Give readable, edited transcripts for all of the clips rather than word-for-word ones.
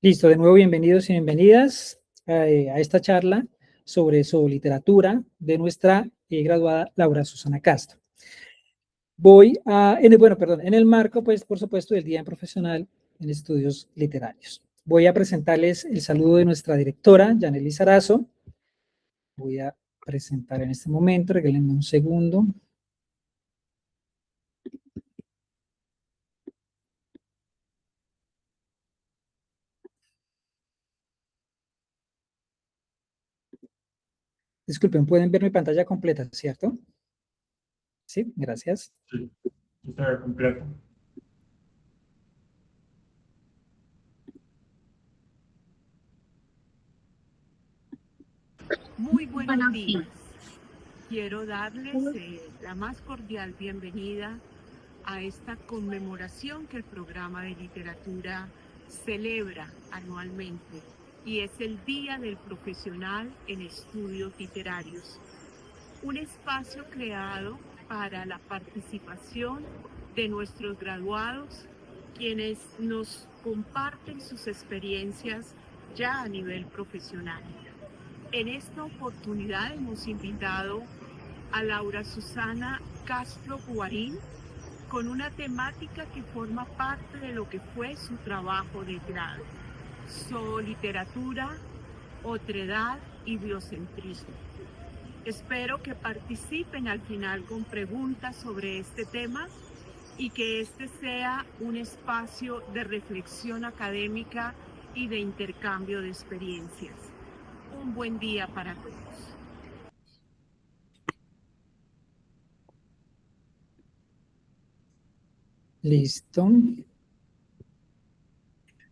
Listo, de nuevo bienvenidos y bienvenidas a esta charla sobre zooliteratura de nuestra graduada Laura Susana Castro. En el marco, pues, por supuesto, del Día Profesional en Estudios Literarios. Voy a presentarles el saludo de nuestra directora, Yanely Sarazo. Voy a presentar en este momento, regálenme un segundo. Disculpen, pueden ver mi pantalla completa, ¿cierto? Sí, gracias. Sí, está completo. Muy buenos días. Quiero darles la más cordial bienvenida a esta conmemoración que el programa de literatura celebra anualmente y es el Día del Profesional en Estudios Literarios. Un espacio creado para la participación de nuestros graduados, quienes nos comparten sus experiencias ya a nivel profesional. En esta oportunidad hemos invitado a Laura Susana Castro Guarín con una temática que forma parte de lo que fue su trabajo de grado: zooliteratura, otredad y biocentrismo. Espero que participen al final con preguntas sobre este tema y que este sea un espacio de reflexión académica y de intercambio de experiencias. Un buen día para todos. Listo.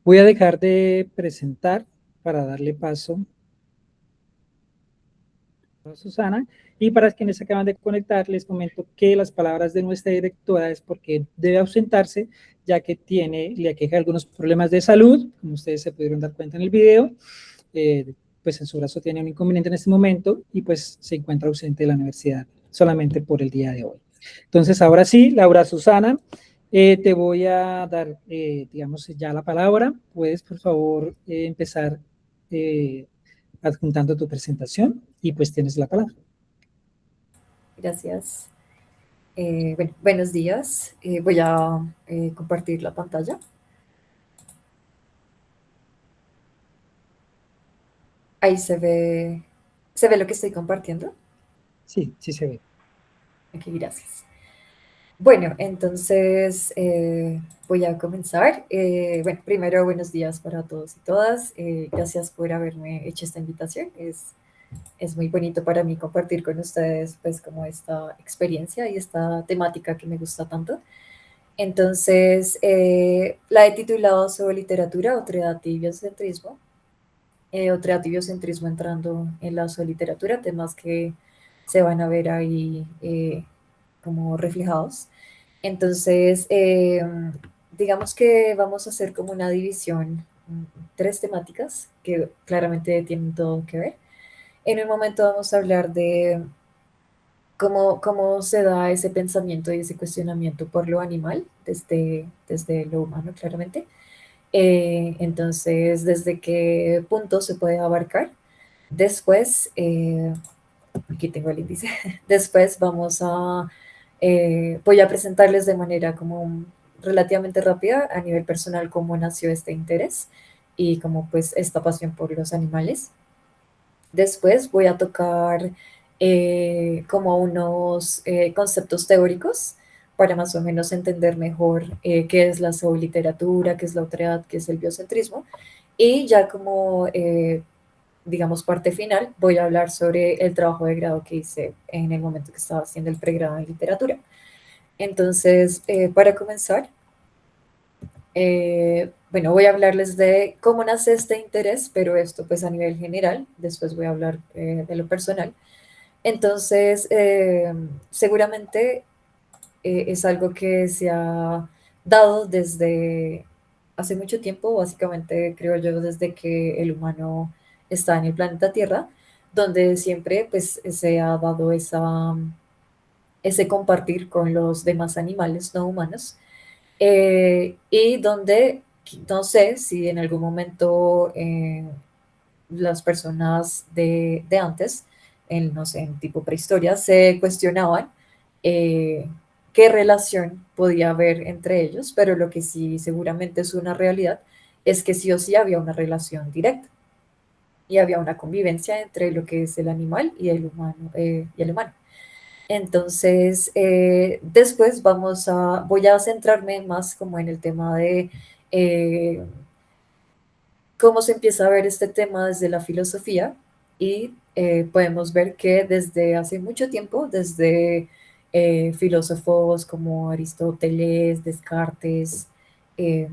Voy a dejar de presentar para darle paso a Susana. Y para quienes acaban de conectar, les comento que las palabras de nuestra directora es porque debe ausentarse, ya que le aqueja algunos problemas de salud, como ustedes se pudieron dar cuenta en el video. Pues en su brazo tiene un inconveniente en este momento y pues se encuentra ausente de la universidad solamente por el día de hoy. Entonces, ahora sí, Laura Susana, te voy a dar, digamos, ya la palabra. Puedes, por favor, empezar adjuntando tu presentación y pues tienes la palabra. Gracias. Buenos días. Voy a compartir la pantalla. Ahí ¿se ve lo que estoy compartiendo? Sí, sí se ve. Ok, gracias. Bueno, entonces voy a comenzar. Primero, buenos días para todos y todas. Gracias por haberme hecho esta invitación. Es muy bonito para mí compartir con ustedes pues como esta experiencia y esta temática que me gusta tanto. Entonces, la he titulado sobre literatura, otredad y biocentrismo. Otredad y biocentrismo entrando en la zooliteratura, temas que se van a ver ahí como reflejados. Entonces, digamos que vamos a hacer como una división, tres temáticas que claramente tienen todo que ver. En un momento vamos a hablar de cómo se da ese pensamiento y ese cuestionamiento por lo animal desde lo humano, claramente. Entonces, ¿desde qué punto se puede abarcar? Después, aquí tengo el índice. Después voy a presentarles de manera como relativamente rápida a nivel personal cómo nació este interés y cómo pues esta pasión por los animales. Después voy a tocar como unos conceptos teóricos para más o menos entender mejor qué es la zooliteratura, qué es la otredad, qué es el biocentrismo. Y ya como, digamos, parte final, voy a hablar sobre el trabajo de grado que hice en el momento que estaba haciendo el pregrado en literatura. Entonces, para comenzar, voy a hablarles de cómo nace este interés, pero esto pues a nivel general, después voy a hablar de lo personal. Entonces, seguramente es algo que se ha dado desde hace mucho tiempo, básicamente creo yo desde que el humano está en el planeta Tierra, donde siempre pues se ha dado ese compartir con los demás animales no humanos y donde no sé si en algún momento las personas de antes, no sé, en tipo prehistoria, se cuestionaban eh, qué relación podía haber entre ellos, pero lo que sí seguramente es una realidad es que sí o sí había una relación directa y había una convivencia entre lo que es el animal y el humano. Entonces, después voy a centrarme más como en el tema de eh, cómo se empieza a ver este tema desde la filosofía y podemos ver que desde hace mucho tiempo, desde filósofos como Aristóteles, Descartes, eh,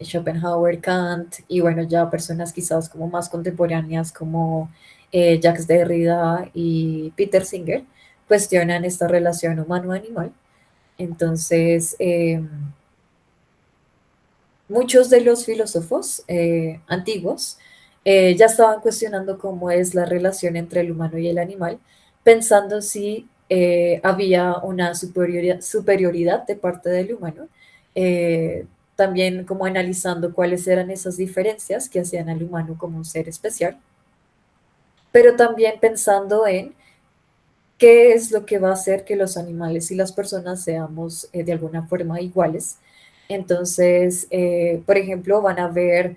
Schopenhauer, Kant y bueno, ya personas quizás como más contemporáneas como Jacques Derrida y Peter Singer, cuestionan esta relación humano-animal. Entonces, muchos de los filósofos antiguos ya estaban cuestionando cómo es la relación entre el humano y el animal, pensando si había una superioridad de parte del humano, eh, también como analizando cuáles eran esas diferencias que hacían al humano como un ser especial, pero también pensando en qué es lo que va a hacer que los animales y las personas seamos de alguna forma iguales. Entonces, por ejemplo, van a haber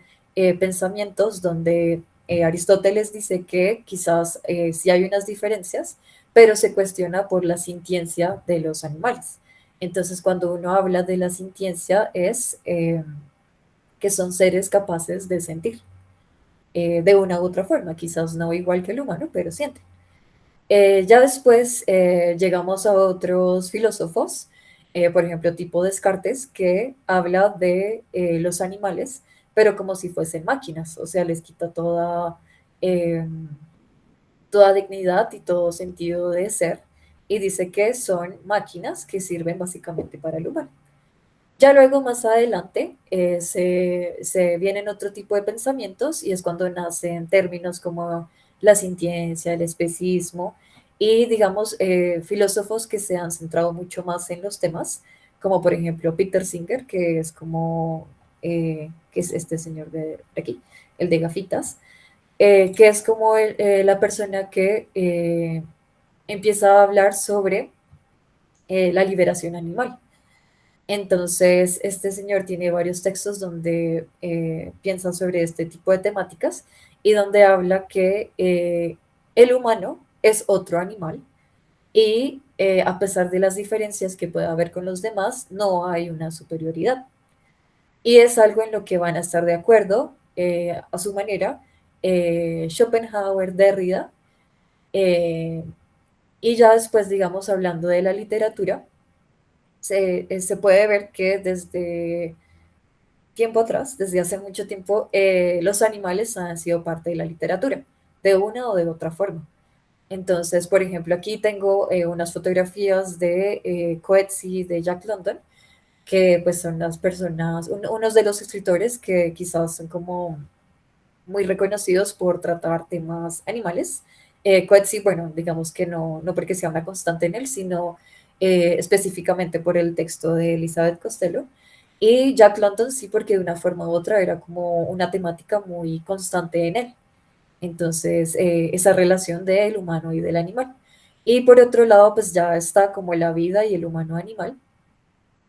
pensamientos donde Aristóteles dice que quizás sí hay unas diferencias, pero se cuestiona por la sintiencia de los animales. Entonces, cuando uno habla de la sintiencia es que son seres capaces de sentir de una u otra forma, quizás no igual que el humano, pero sienten. Ya después llegamos a otros filósofos, por ejemplo, tipo Descartes, que habla de los animales, pero como si fuesen máquinas, o sea, les quita eh, toda dignidad y todo sentido de ser, y dice que son máquinas que sirven básicamente para el humano. Ya luego, más adelante, se vienen otro tipo de pensamientos y es cuando nacen términos como la sintiencia, el especismo y, digamos, filósofos que se han centrado mucho más en los temas, como por ejemplo Peter Singer, que es como, que es este señor de aquí, el de gafitas, que es como la persona que empieza a hablar sobre la liberación animal. Entonces, este señor tiene varios textos donde piensa sobre este tipo de temáticas y donde habla que el humano es otro animal y a pesar de las diferencias que pueda haber con los demás, no hay una superioridad. Y es algo en lo que van a estar de acuerdo a su manera Schopenhauer, Derrida, eh, y ya después, digamos, hablando de la literatura, se puede ver que desde tiempo atrás, desde hace mucho tiempo, los animales han sido parte de la literatura, de una o de otra forma. Entonces, por ejemplo, aquí tengo unas fotografías de Coetzee, de Jack London, que pues son las personas, unos de los escritores que quizás son como muy reconocidos por tratar temas animales. Coetzee, bueno, digamos que no porque sea una constante en él, sino específicamente por el texto de Elizabeth Costello. Y Jack London sí, porque de una forma u otra era como una temática muy constante en él. Entonces, esa relación del humano y del animal. Y por otro lado, pues ya está como la vida y el humano animal,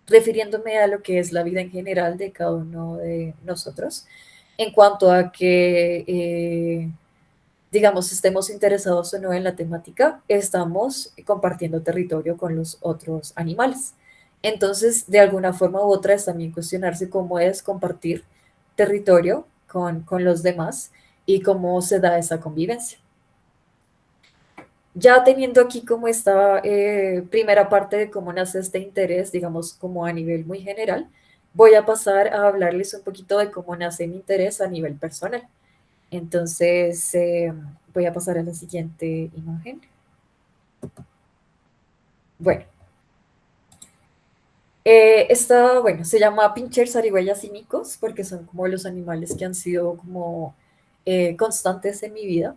refiriéndome a lo que es la vida en general de cada uno de nosotros, en cuanto a que, digamos, estemos interesados o no en la temática, estamos compartiendo territorio con los otros animales. Entonces, de alguna forma u otra, es también cuestionarse cómo es compartir territorio con los demás y cómo se da esa convivencia. Ya teniendo aquí como esta primera parte de cómo nace este interés, digamos como a nivel muy general, voy a pasar a hablarles un poquito de cómo nace mi interés a nivel personal. Entonces, voy a pasar a la siguiente imagen. Bueno, esta, bueno, se llama pinchers, zarigüeyas cínicos porque son como los animales que han sido como constantes en mi vida.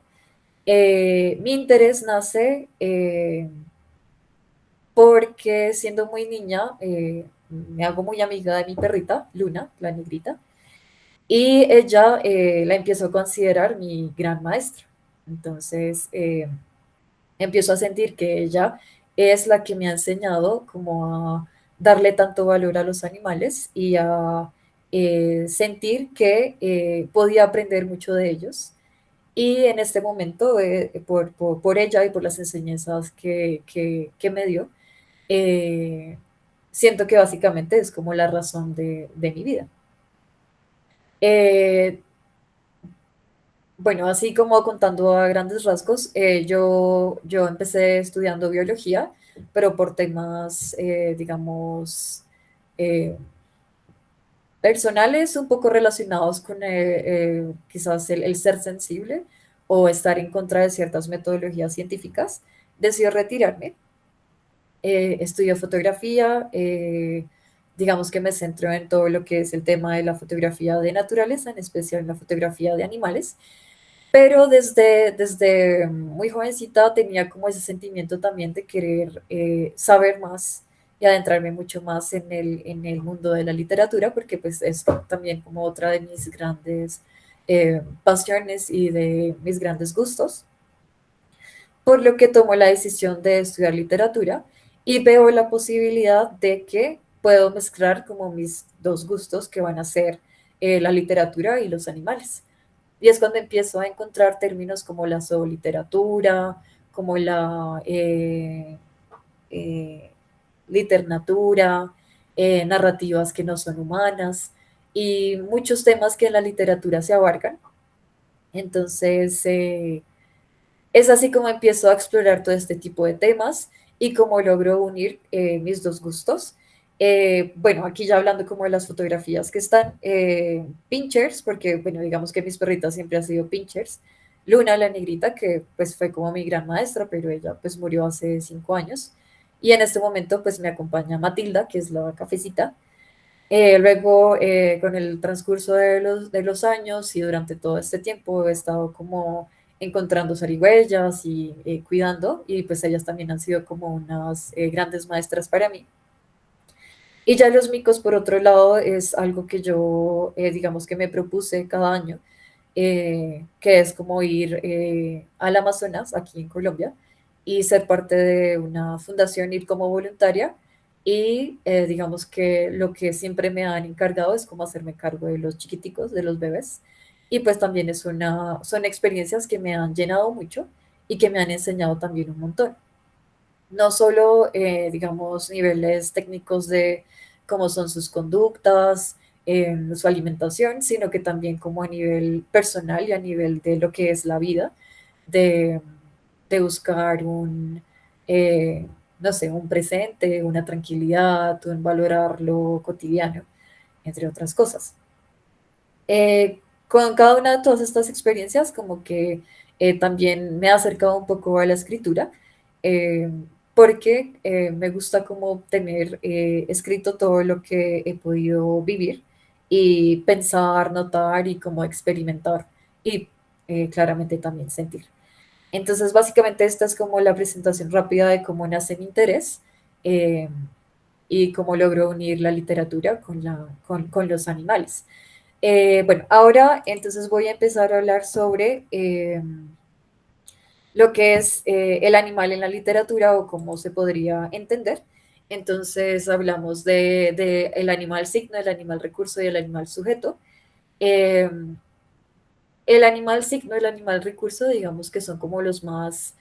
Mi interés nace porque siendo muy niña me hago muy amiga de mi perrita, Luna, la negrita, y ella la empiezo a considerar mi gran maestra. Entonces, empiezo a sentir que ella es la que me ha enseñado como a darle tanto valor a los animales y a sentir que podía aprender mucho de ellos. Y en este momento, por ella y por las enseñanzas que me dio, eh, siento que básicamente es como la razón de mi vida. Eh, bueno, así como contando a grandes rasgos, yo empecé estudiando biología, pero por temas, digamos, eh, personales un poco relacionados con quizás el ser sensible o estar en contra de ciertas metodologías científicas, decidí retirarme. Estudio fotografía, digamos que me centro en todo lo que es el tema de la fotografía de naturaleza, en especial en la fotografía de animales, pero desde muy jovencita tenía como ese sentimiento también de querer saber más y adentrarme mucho más en el mundo de la literatura, porque pues es también como otra de mis grandes pasiones y de mis grandes gustos, por lo que tomo la decisión de estudiar literatura y veo la posibilidad de que puedo mezclar como mis dos gustos que van a ser la literatura y los animales. Y es cuando empiezo a encontrar términos como la zooliteratura, como la eh, liternatura, narrativas que no son humanas y muchos temas que en la literatura se abarcan. Entonces, es así como empiezo a explorar todo este tipo de temas y cómo logro unir mis dos gustos. Bueno, aquí ya hablando como de las fotografías que están, Pinchers, porque bueno, digamos que mis perritas siempre han sido Pinchers. Luna, la negrita, que pues fue como mi gran maestra, pero ella pues murió hace 5 años. Y en este momento pues me acompaña Matilda, que es la cafecita. Luego, con el transcurso de los años y durante todo este tiempo he estado como encontrando zarigüeyas y cuidando, y pues ellas también han sido como unas grandes maestras para mí. Y ya los micos, por otro lado, es algo que yo, digamos que me propuse cada año, que es como ir al Amazonas, aquí en Colombia, y ser parte de una fundación, ir como voluntaria. Y digamos que lo que siempre me han encargado es como hacerme cargo de los chiquiticos, de los bebés. Y pues también son experiencias que me han llenado mucho y que me han enseñado también un montón, no solo, digamos, niveles técnicos de cómo son sus conductas, su alimentación, sino que también como a nivel personal y a nivel de lo que es la vida, de, de buscar no sé, un presente, una tranquilidad, un valorar lo cotidiano, entre otras cosas. Con cada una de todas estas experiencias, como que también me ha acercado un poco a la escritura, eh, porque me gusta como tener escrito todo lo que he podido vivir y pensar, notar y como experimentar y claramente también sentir. Entonces, básicamente esta es como la presentación rápida de cómo nace mi interés eh, y cómo logro unir la literatura con los animales. Bueno, ahora entonces voy a empezar a hablar sobre lo que es el animal en la literatura o cómo se podría entender. Entonces hablamos de el animal signo, el animal recurso y el animal sujeto. Eh, el animal signo, el animal recurso, digamos que son como los más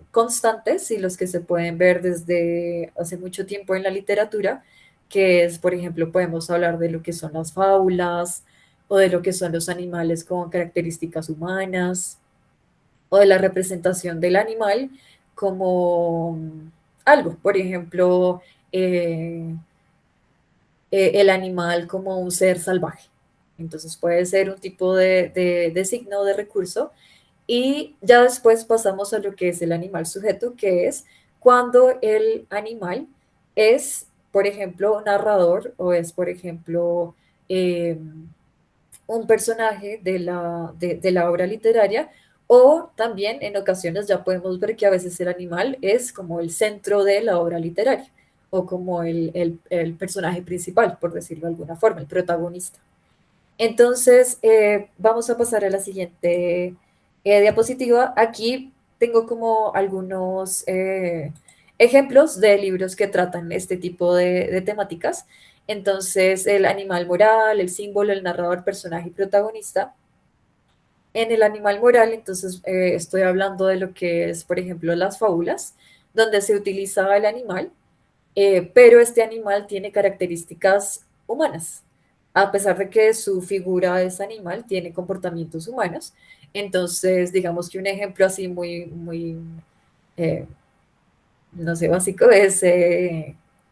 constantes y los que se pueden ver desde hace mucho tiempo en la literatura, que es, por ejemplo, podemos hablar de lo que son las fábulas o de lo que son los animales con características humanas o de la representación del animal como algo, por ejemplo, el animal como un ser salvaje. Entonces puede ser un tipo de signo de recurso y ya después pasamos a lo que es el animal sujeto, que es cuando el animal es, por ejemplo, narrador o es, por ejemplo, eh, un personaje de la obra literaria, o también en ocasiones ya podemos ver que a veces el animal es como el centro de la obra literaria o como el personaje principal, por decirlo de alguna forma, el protagonista. Entonces, vamos a pasar a la siguiente diapositiva. Aquí tengo como algunos ejemplos de libros que tratan este tipo de temáticas. Entonces, el animal moral, el símbolo, el narrador, personaje y protagonista. En el animal moral, entonces, estoy hablando de lo que es, por ejemplo, las fábulas, donde se utiliza el animal, pero este animal tiene características humanas. A pesar de que su figura es animal, tiene comportamientos humanos. Entonces, digamos que un ejemplo así muy, eh, no sé, básico es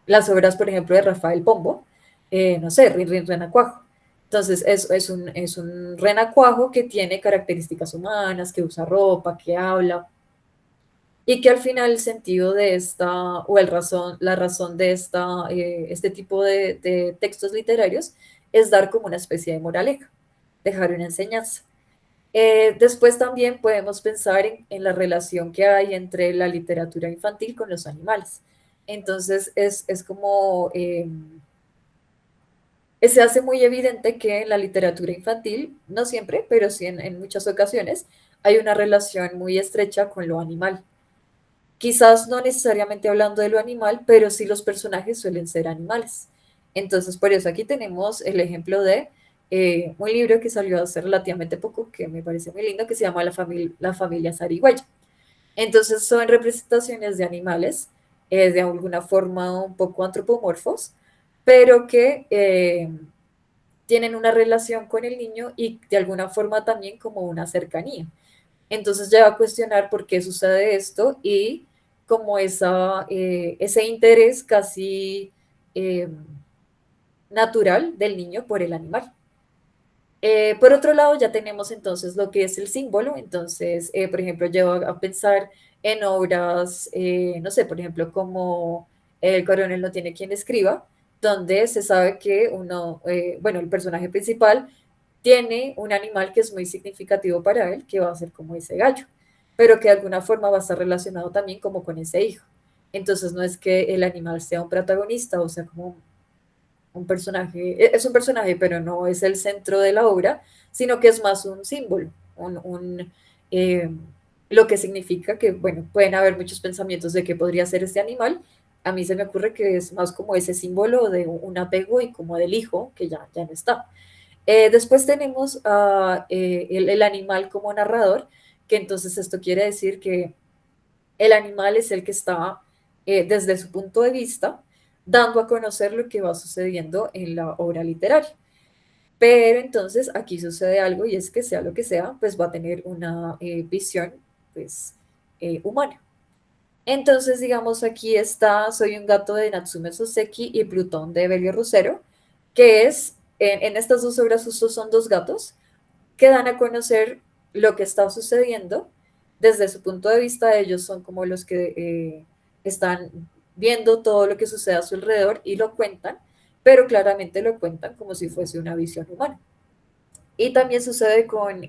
las obras, por ejemplo, de Rafael Pombo, no sé, Rin Rin Renacuajo. Entonces, es un renacuajo que tiene características humanas, que usa ropa, que habla, y que al final el sentido de esta, o la razón de este tipo de textos literarios es dar como una especie de moraleja, dejar una enseñanza. Después también podemos pensar en la relación que hay entre la literatura infantil con los animales. Entonces es como, se hace muy evidente que en la literatura infantil, no siempre, pero sí en muchas ocasiones, hay una relación muy estrecha con lo animal. Quizás no necesariamente hablando de lo animal, pero sí los personajes suelen ser animales. Entonces, por eso aquí tenemos el ejemplo de un libro que salió hace relativamente poco, que me parece muy lindo, que se llama La familia Sarigüeya. Entonces, son representaciones de animales, de alguna forma un poco antropomorfos, pero que tienen una relación con el niño y de alguna forma también como una cercanía. Entonces ya va a cuestionar por qué sucede esto y como ese interés casi eh, natural del niño por el animal. Por otro lado, ya tenemos entonces lo que es el símbolo. Entonces, por ejemplo, llevo a pensar en obras, no sé, por ejemplo, como El coronel no tiene quien escriba, donde se sabe que bueno, el personaje principal tiene un animal que es muy significativo para él, que va a ser como ese gallo, pero que de alguna forma va a estar relacionado también como con ese hijo. Entonces, no es que el animal sea un protagonista, o sea, como un personaje, es un personaje, pero no es el centro de la obra, sino que es más un símbolo, eh, lo que significa que, bueno, pueden haber muchos pensamientos de qué podría ser este animal. A mí se me ocurre que es más como ese símbolo de un apego y como del hijo que ya no está. Después tenemos el animal como narrador, que entonces esto quiere decir que el animal es el que está desde su punto de vista dando a conocer lo que va sucediendo en la obra literaria. Pero entonces aquí sucede algo y es que sea lo que sea, pues va a tener una visión pues humana. Entonces, digamos, aquí está Soy un gato de Natsume Soseki y Plutón de Evelio Rusero, que es, en estas dos obras justo son dos gatos que dan a conocer lo que está sucediendo desde su punto de vista. Ellos son como los que están viendo todo lo que sucede a su alrededor y lo cuentan, pero claramente lo cuentan como si fuese una visión humana. Y también sucede con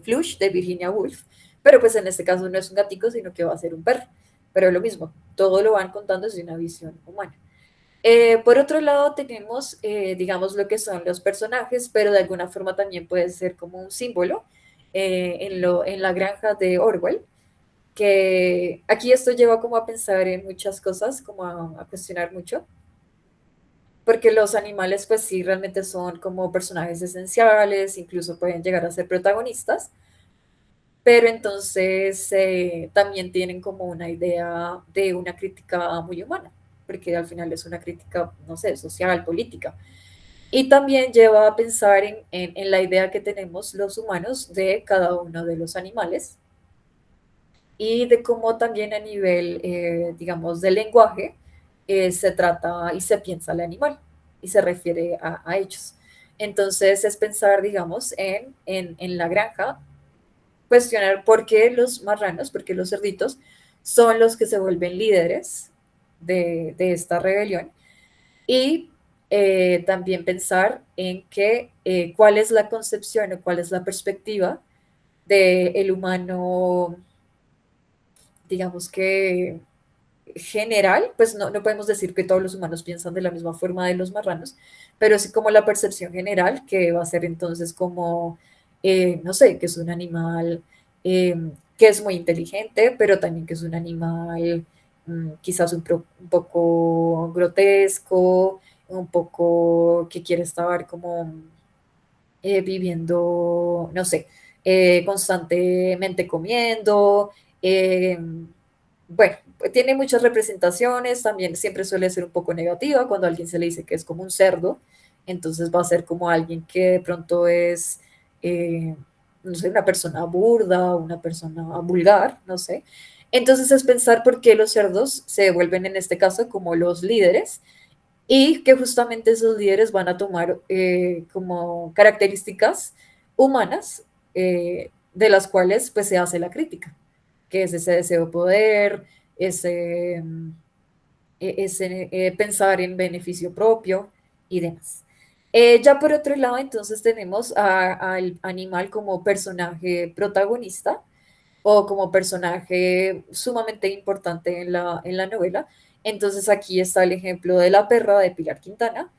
Flush de Virginia Woolf, pero pues en este caso no es un gatico, sino que va a ser un perro. Pero lo mismo, todo lo van contando desde una visión humana. Por otro lado, tenemos, digamos, lo que son los personajes, pero de alguna forma también puede ser como un símbolo en la granja de Orwell, que aquí esto lleva como a pensar en muchas cosas, como a cuestionar mucho, porque los animales pues sí realmente son como personajes esenciales, incluso pueden llegar a ser protagonistas, pero entonces también tienen como una idea de una crítica muy humana, porque al final es una crítica, no sé, social, política. Y también lleva a pensar en la idea que tenemos los humanos de cada uno de los animales y de cómo también a nivel, digamos, del lenguaje se trata y se piensa al animal y se refiere a ellos. Entonces es pensar, digamos, en la granja, cuestionar por qué los marranos, por qué los cerditos son los que se vuelven líderes de esta rebelión y también pensar en cuál es la concepción o cuál es la perspectiva del humano, digamos que general, pues no podemos decir que todos los humanos piensan de la misma forma de los marranos, pero sí como la percepción general, que va a ser entonces como, no sé, que es un animal eh, que es muy inteligente, pero también que es un animal quizás un poco grotesco, un poco que quiere estar como viviendo, no sé, constantemente comiendo. eh, bueno, tiene muchas representaciones, también siempre suele ser un poco negativa cuando a alguien se le dice que es como un cerdo, entonces va a ser como alguien que de pronto es, eh, no sé, una persona burda, una persona vulgar, no sé. Entonces es pensar por qué los cerdos se vuelven en este caso como los líderes y que justamente esos líderes van a tomar como características humanas de las cuales pues se hace la crítica, que es ese deseo de poder, ese, ese pensar en beneficio propio y demás. Ya por otro lado, entonces tenemos al animal como personaje protagonista o como personaje sumamente importante en la novela. Entonces aquí está el ejemplo de La perra de Pilar Quintana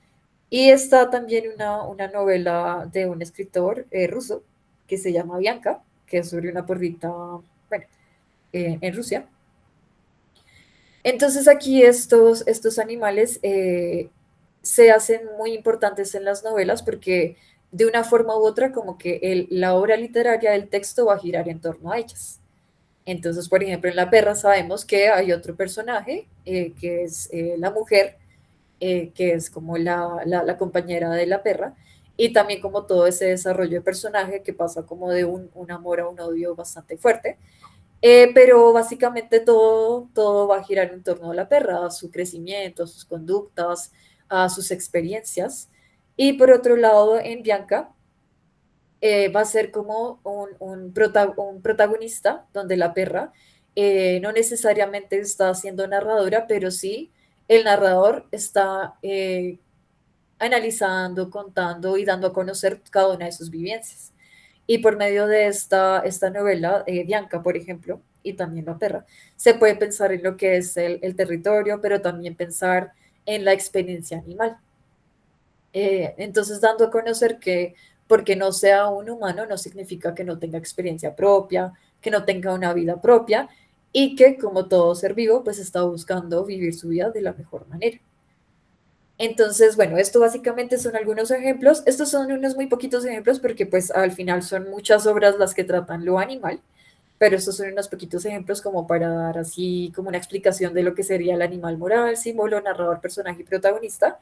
y está también una novela de un escritor ruso que se llama Bianca, que es sobre una perrita, bueno, en Rusia. Entonces aquí estos animales se hacen muy importantes en las novelas porque de una forma u otra como que la obra literaria del texto va a girar en torno a ellas. Entonces, por ejemplo, en La perra sabemos que hay otro personaje que es la mujer, que es como la compañera de la perra, y también como todo ese desarrollo de personaje que pasa como de un amor a un odio bastante fuerte. Pero básicamente todo va a girar en torno a la perra, a su crecimiento, a sus conductas, a sus experiencias. Y por otro lado, en Bianca va a ser como un protagonista donde la perra no necesariamente está siendo narradora, pero sí el narrador está analizando, contando y dando a conocer cada una de sus vivencias. Y por medio de esta novela, Bianca, por ejemplo, y también La perra, se puede pensar en lo que es el territorio, pero también pensar en la experiencia animal. Entonces, dando a conocer que porque no sea un humano no significa que no tenga experiencia propia, que no tenga una vida propia y que como todo ser vivo, pues está buscando vivir su vida de la mejor manera. Entonces, bueno, esto básicamente son algunos ejemplos. Estos son unos muy poquitos ejemplos porque pues al final son muchas obras las que tratan lo animal, pero estos son unos poquitos ejemplos como para dar así como una explicación de lo que sería el animal moral, símbolo, narrador, personaje y protagonista.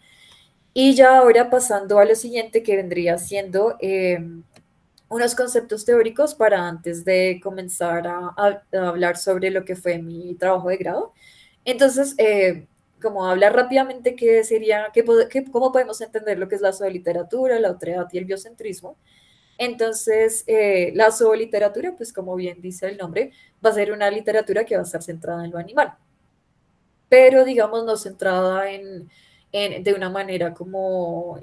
Y ya ahora pasando a lo siguiente que vendría siendo unos conceptos teóricos para antes de comenzar a hablar sobre lo que fue mi trabajo de grado. Entonces, como hablar rápidamente qué sería, cómo podemos entender lo que es la zooliteratura, la otredad y el biocentrismo. Entonces, la zooliteratura, pues como bien dice el nombre, va a ser una literatura que va a estar centrada en lo animal, pero digamos no centrada de una manera como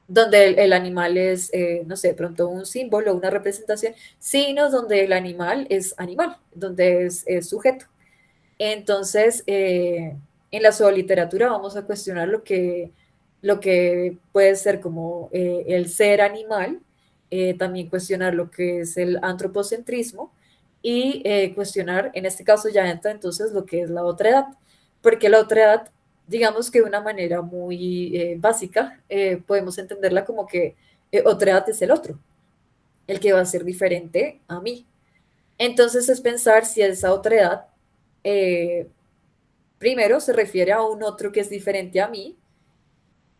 donde el animal es, no sé, de pronto un símbolo, una representación, sino donde el animal es animal, donde es sujeto. Entonces, en la zooliteratura vamos a cuestionar lo que puede ser como el ser animal, también cuestionar lo que es el antropocentrismo y cuestionar, en este caso ya entra entonces lo que es la otredad, porque la otredad, digamos que de una manera muy básica, podemos entenderla como que otredad es el otro, el que va a ser diferente a mí. Entonces es pensar si esa otredad eh, primero se refiere a un otro que es diferente a mí,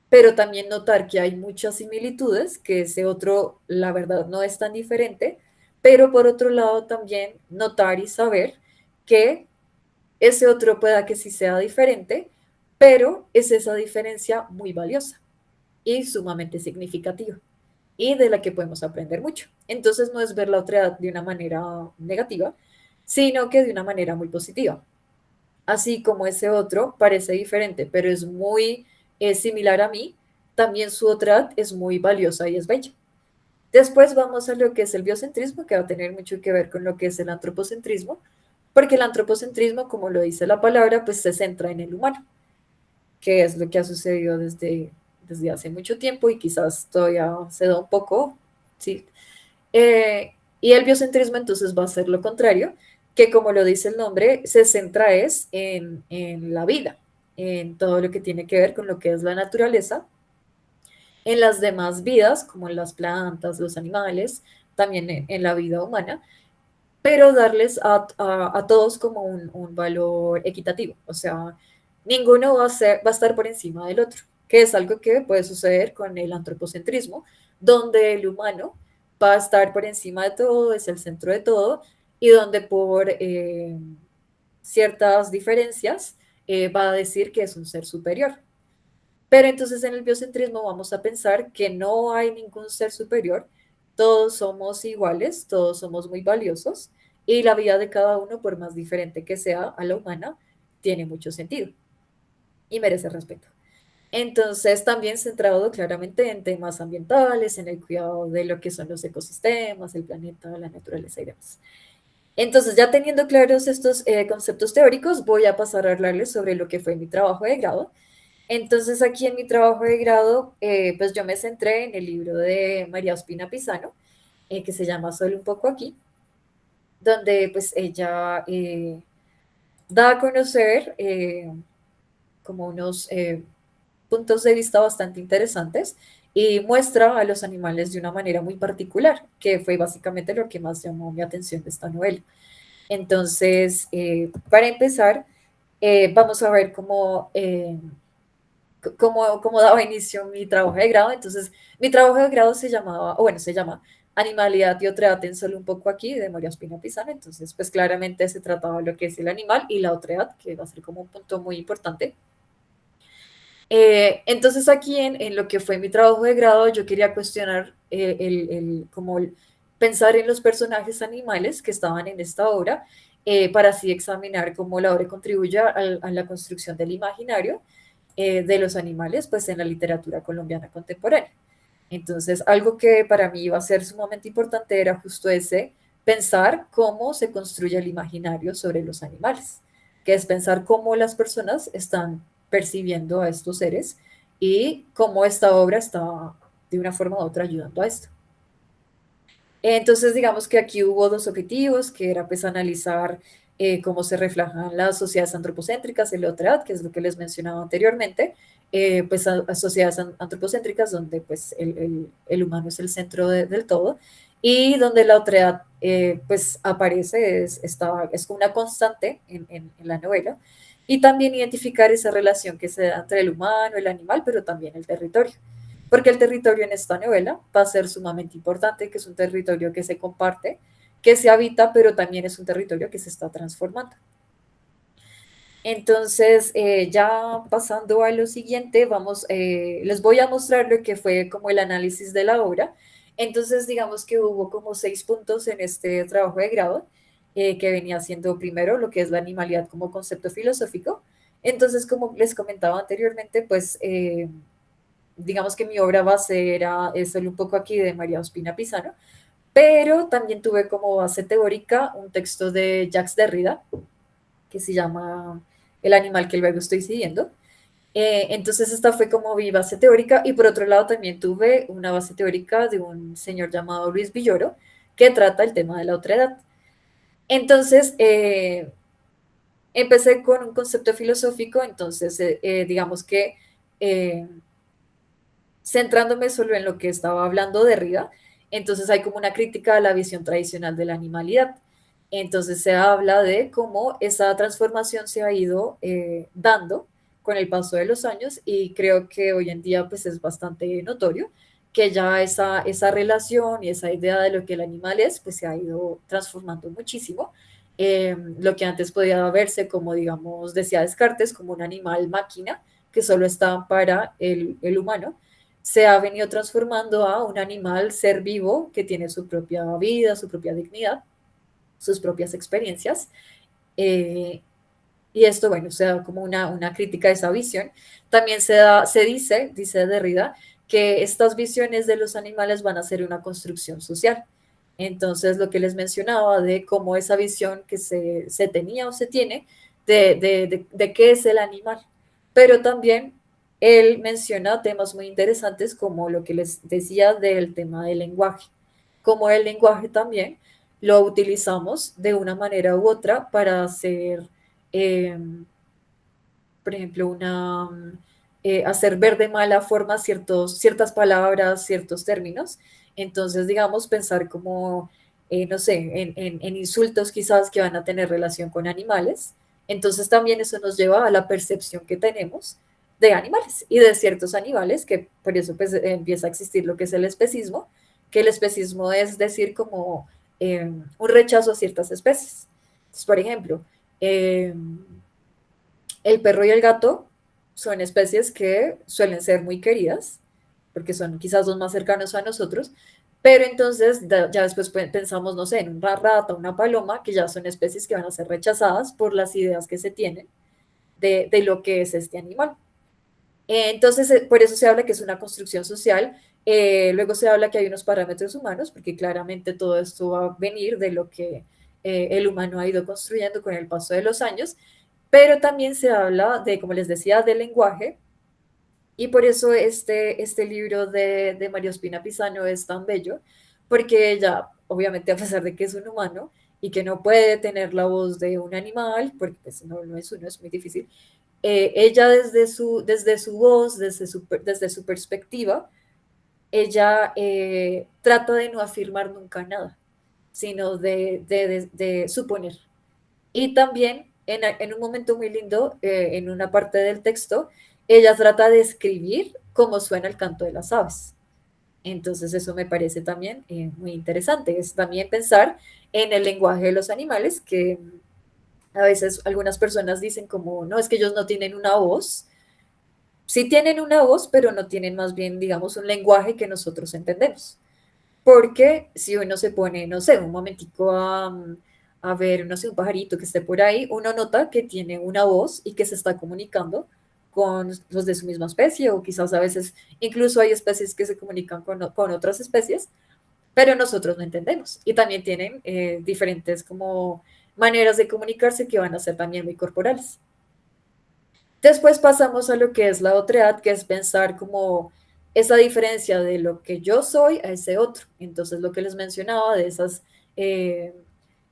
pero también notar que hay muchas similitudes, que ese otro, la verdad, no es tan diferente, pero por otro lado también notar y saber que ese otro pueda que sí sea diferente, pero es esa diferencia muy valiosa y sumamente significativa y de la que podemos aprender mucho. Entonces no es ver la otra de una manera negativa, sino que de una manera muy positiva, así como ese otro parece diferente, pero es muy similar a mí, también su otra es muy valiosa y es bella. Después vamos a lo que es el biocentrismo, que va a tener mucho que ver con lo que es el antropocentrismo, porque el antropocentrismo, como lo dice la palabra, pues se centra en el humano, que es lo que ha sucedido desde hace mucho tiempo y quizás todavía se da un poco, ¿sí? Y el biocentrismo entonces va a ser lo contrario, que como lo dice el nombre, se centra es en la vida, en todo lo que tiene que ver con lo que es la naturaleza, en las demás vidas, como en las plantas, los animales, también en la vida humana, pero darles a todos como un valor equitativo. O sea, ninguno va a estar por encima del otro, que es algo que puede suceder con el antropocentrismo, donde el humano va a estar por encima de todo, es el centro de todo, y donde por ciertas diferencias va a decir que es un ser superior. Pero entonces en el biocentrismo vamos a pensar que no hay ningún ser superior, todos somos iguales, todos somos muy valiosos y la vida de cada uno, por más diferente que sea a la humana, tiene mucho sentido y merece respeto. Entonces también centrado claramente en temas ambientales, en el cuidado de lo que son los ecosistemas, el planeta, la naturaleza y demás. Entonces, ya teniendo claros estos conceptos teóricos, voy a pasar a hablarles sobre lo que fue mi trabajo de grado. Entonces, aquí en mi trabajo de grado, pues yo me centré en el libro de María Ospina Pisano, que se llama Solo un poco aquí, donde pues ella da a conocer como unos puntos de vista bastante interesantes y muestra a los animales de una manera muy particular, que fue básicamente lo que más llamó mi atención de esta novela. Entonces, para empezar, vamos a ver cómo daba inicio mi trabajo de grado. Entonces, mi trabajo de grado se llamaba, o bueno, se llama Animalidad y Otredad en Solo un poco aquí, de María Ospina Pisano. Entonces, pues claramente se trataba de lo que es el animal y la otredad, que va a ser como un punto muy importante. Entonces aquí en lo que fue mi trabajo de grado, yo quería cuestionar como pensar en los personajes animales que estaban en esta obra, para así examinar cómo la obra contribuye a la construcción del imaginario de los animales, pues en la literatura colombiana contemporánea. Entonces, algo que para mí iba a ser sumamente importante era justo ese, pensar cómo se construye el imaginario sobre los animales, que es pensar cómo las personas están percibiendo a estos seres y cómo esta obra está de una forma u otra ayudando a esto. Entonces, digamos que aquí hubo dos objetivos, que era pues analizar cómo se reflejan las sociedades antropocéntricas en la otredad, que es lo que les mencionaba anteriormente, pues a sociedades antropocéntricas donde pues el humano es el centro del todo y donde la otredad pues aparece, es una constante en la novela, y también identificar esa relación que se da entre el humano, el animal, pero también el territorio, porque el territorio en esta novela va a ser sumamente importante, que es un territorio que se comparte, que se habita, pero también es un territorio que se está transformando. Entonces, ya pasando a lo siguiente, les voy a mostrar lo que fue como el análisis de la obra. Entonces, digamos que hubo como 6 puntos en este trabajo de grado, que venía siendo primero lo que es la animalidad como concepto filosófico. Entonces, como les comentaba anteriormente, pues digamos que mi obra base es Solo un poco aquí de María Ospina Pisano, pero también tuve como base teórica un texto de Jacques Derrida que se llama El animal que luego estoy siguiendo. Entonces esta fue como mi base teórica, y por otro lado también tuve una base teórica de un señor llamado Luis Villoro que trata el tema de la otredad. Entonces, empecé con un concepto filosófico, entonces digamos que eh, centrándome solo en lo que estaba hablando Derrida, entonces hay como una crítica a la visión tradicional de la animalidad. Entonces se habla de cómo esa transformación se ha ido dando con el paso de los años, y creo que hoy en día pues es bastante notorio que ya esa relación y esa idea de lo que el animal es pues se ha ido transformando muchísimo. Lo que antes podía verse como, digamos, decía Descartes, como un animal máquina que solo está para el humano, se ha venido transformando a un animal, ser vivo, que tiene su propia vida, su propia dignidad, sus propias experiencias. Eh, y esto, bueno, se da como una crítica a esa visión. También dice Derrida, que estas visiones de los animales van a ser una construcción social. Entonces, lo que les mencionaba de cómo esa visión que se tenía o se tiene de qué es el animal. Pero también él menciona temas muy interesantes como lo que les decía del tema del lenguaje, como el lenguaje también lo utilizamos de una manera u otra para hacer, eh, por ejemplo, hacer ver de mala forma ciertas palabras, ciertos términos. Entonces, digamos, pensar como, no sé, en insultos quizás que van a tener relación con animales. Entonces, también eso nos lleva a la percepción que tenemos de animales y de ciertos animales, que por eso pues, empieza a existir lo que es el especismo, que el especismo es decir como un rechazo a ciertas especies. Entonces, por ejemplo, el perro y el gato son especies que suelen ser muy queridas, porque son quizás los más cercanos a nosotros, pero entonces ya después pensamos, no sé, en una rata, una paloma, que ya son especies que van a ser rechazadas por las ideas que se tienen de lo que es este animal. Entonces, por eso se habla que es una construcción social. Luego se habla que hay unos parámetros humanos, porque claramente todo esto va a venir de lo que el humano ha ido construyendo con el paso de los años, pero también se habla de, como les decía, del lenguaje, y por eso este libro de María Ospina Pisano es tan bello, porque ella, obviamente, a pesar de que es un humano y que no puede tener la voz de un animal, porque pues, no es uno, es muy difícil, ella desde su voz, desde su perspectiva, ella trata de no afirmar nunca nada, sino de suponer. Y también en un momento muy lindo, en una parte del texto, ella trata de escribir cómo suena el canto de las aves. Entonces eso me parece también muy interesante. Es también pensar en el lenguaje de los animales, que a veces algunas personas dicen como, no, es que ellos no tienen una voz. Sí tienen una voz, pero no tienen más bien, digamos, un lenguaje que nosotros entendemos. Porque si uno se pone, no sé, un momentico a ver, no sé, un pajarito que esté por ahí, uno nota que tiene una voz y que se está comunicando con los de su misma especie, o quizás a veces incluso hay especies que se comunican con otras especies, pero nosotros no entendemos. Y también tienen diferentes como maneras de comunicarse que van a ser también muy corporales. Después pasamos a lo que es la otredad, que es pensar como esa diferencia de lo que yo soy a ese otro. Entonces, lo que les mencionaba de eh,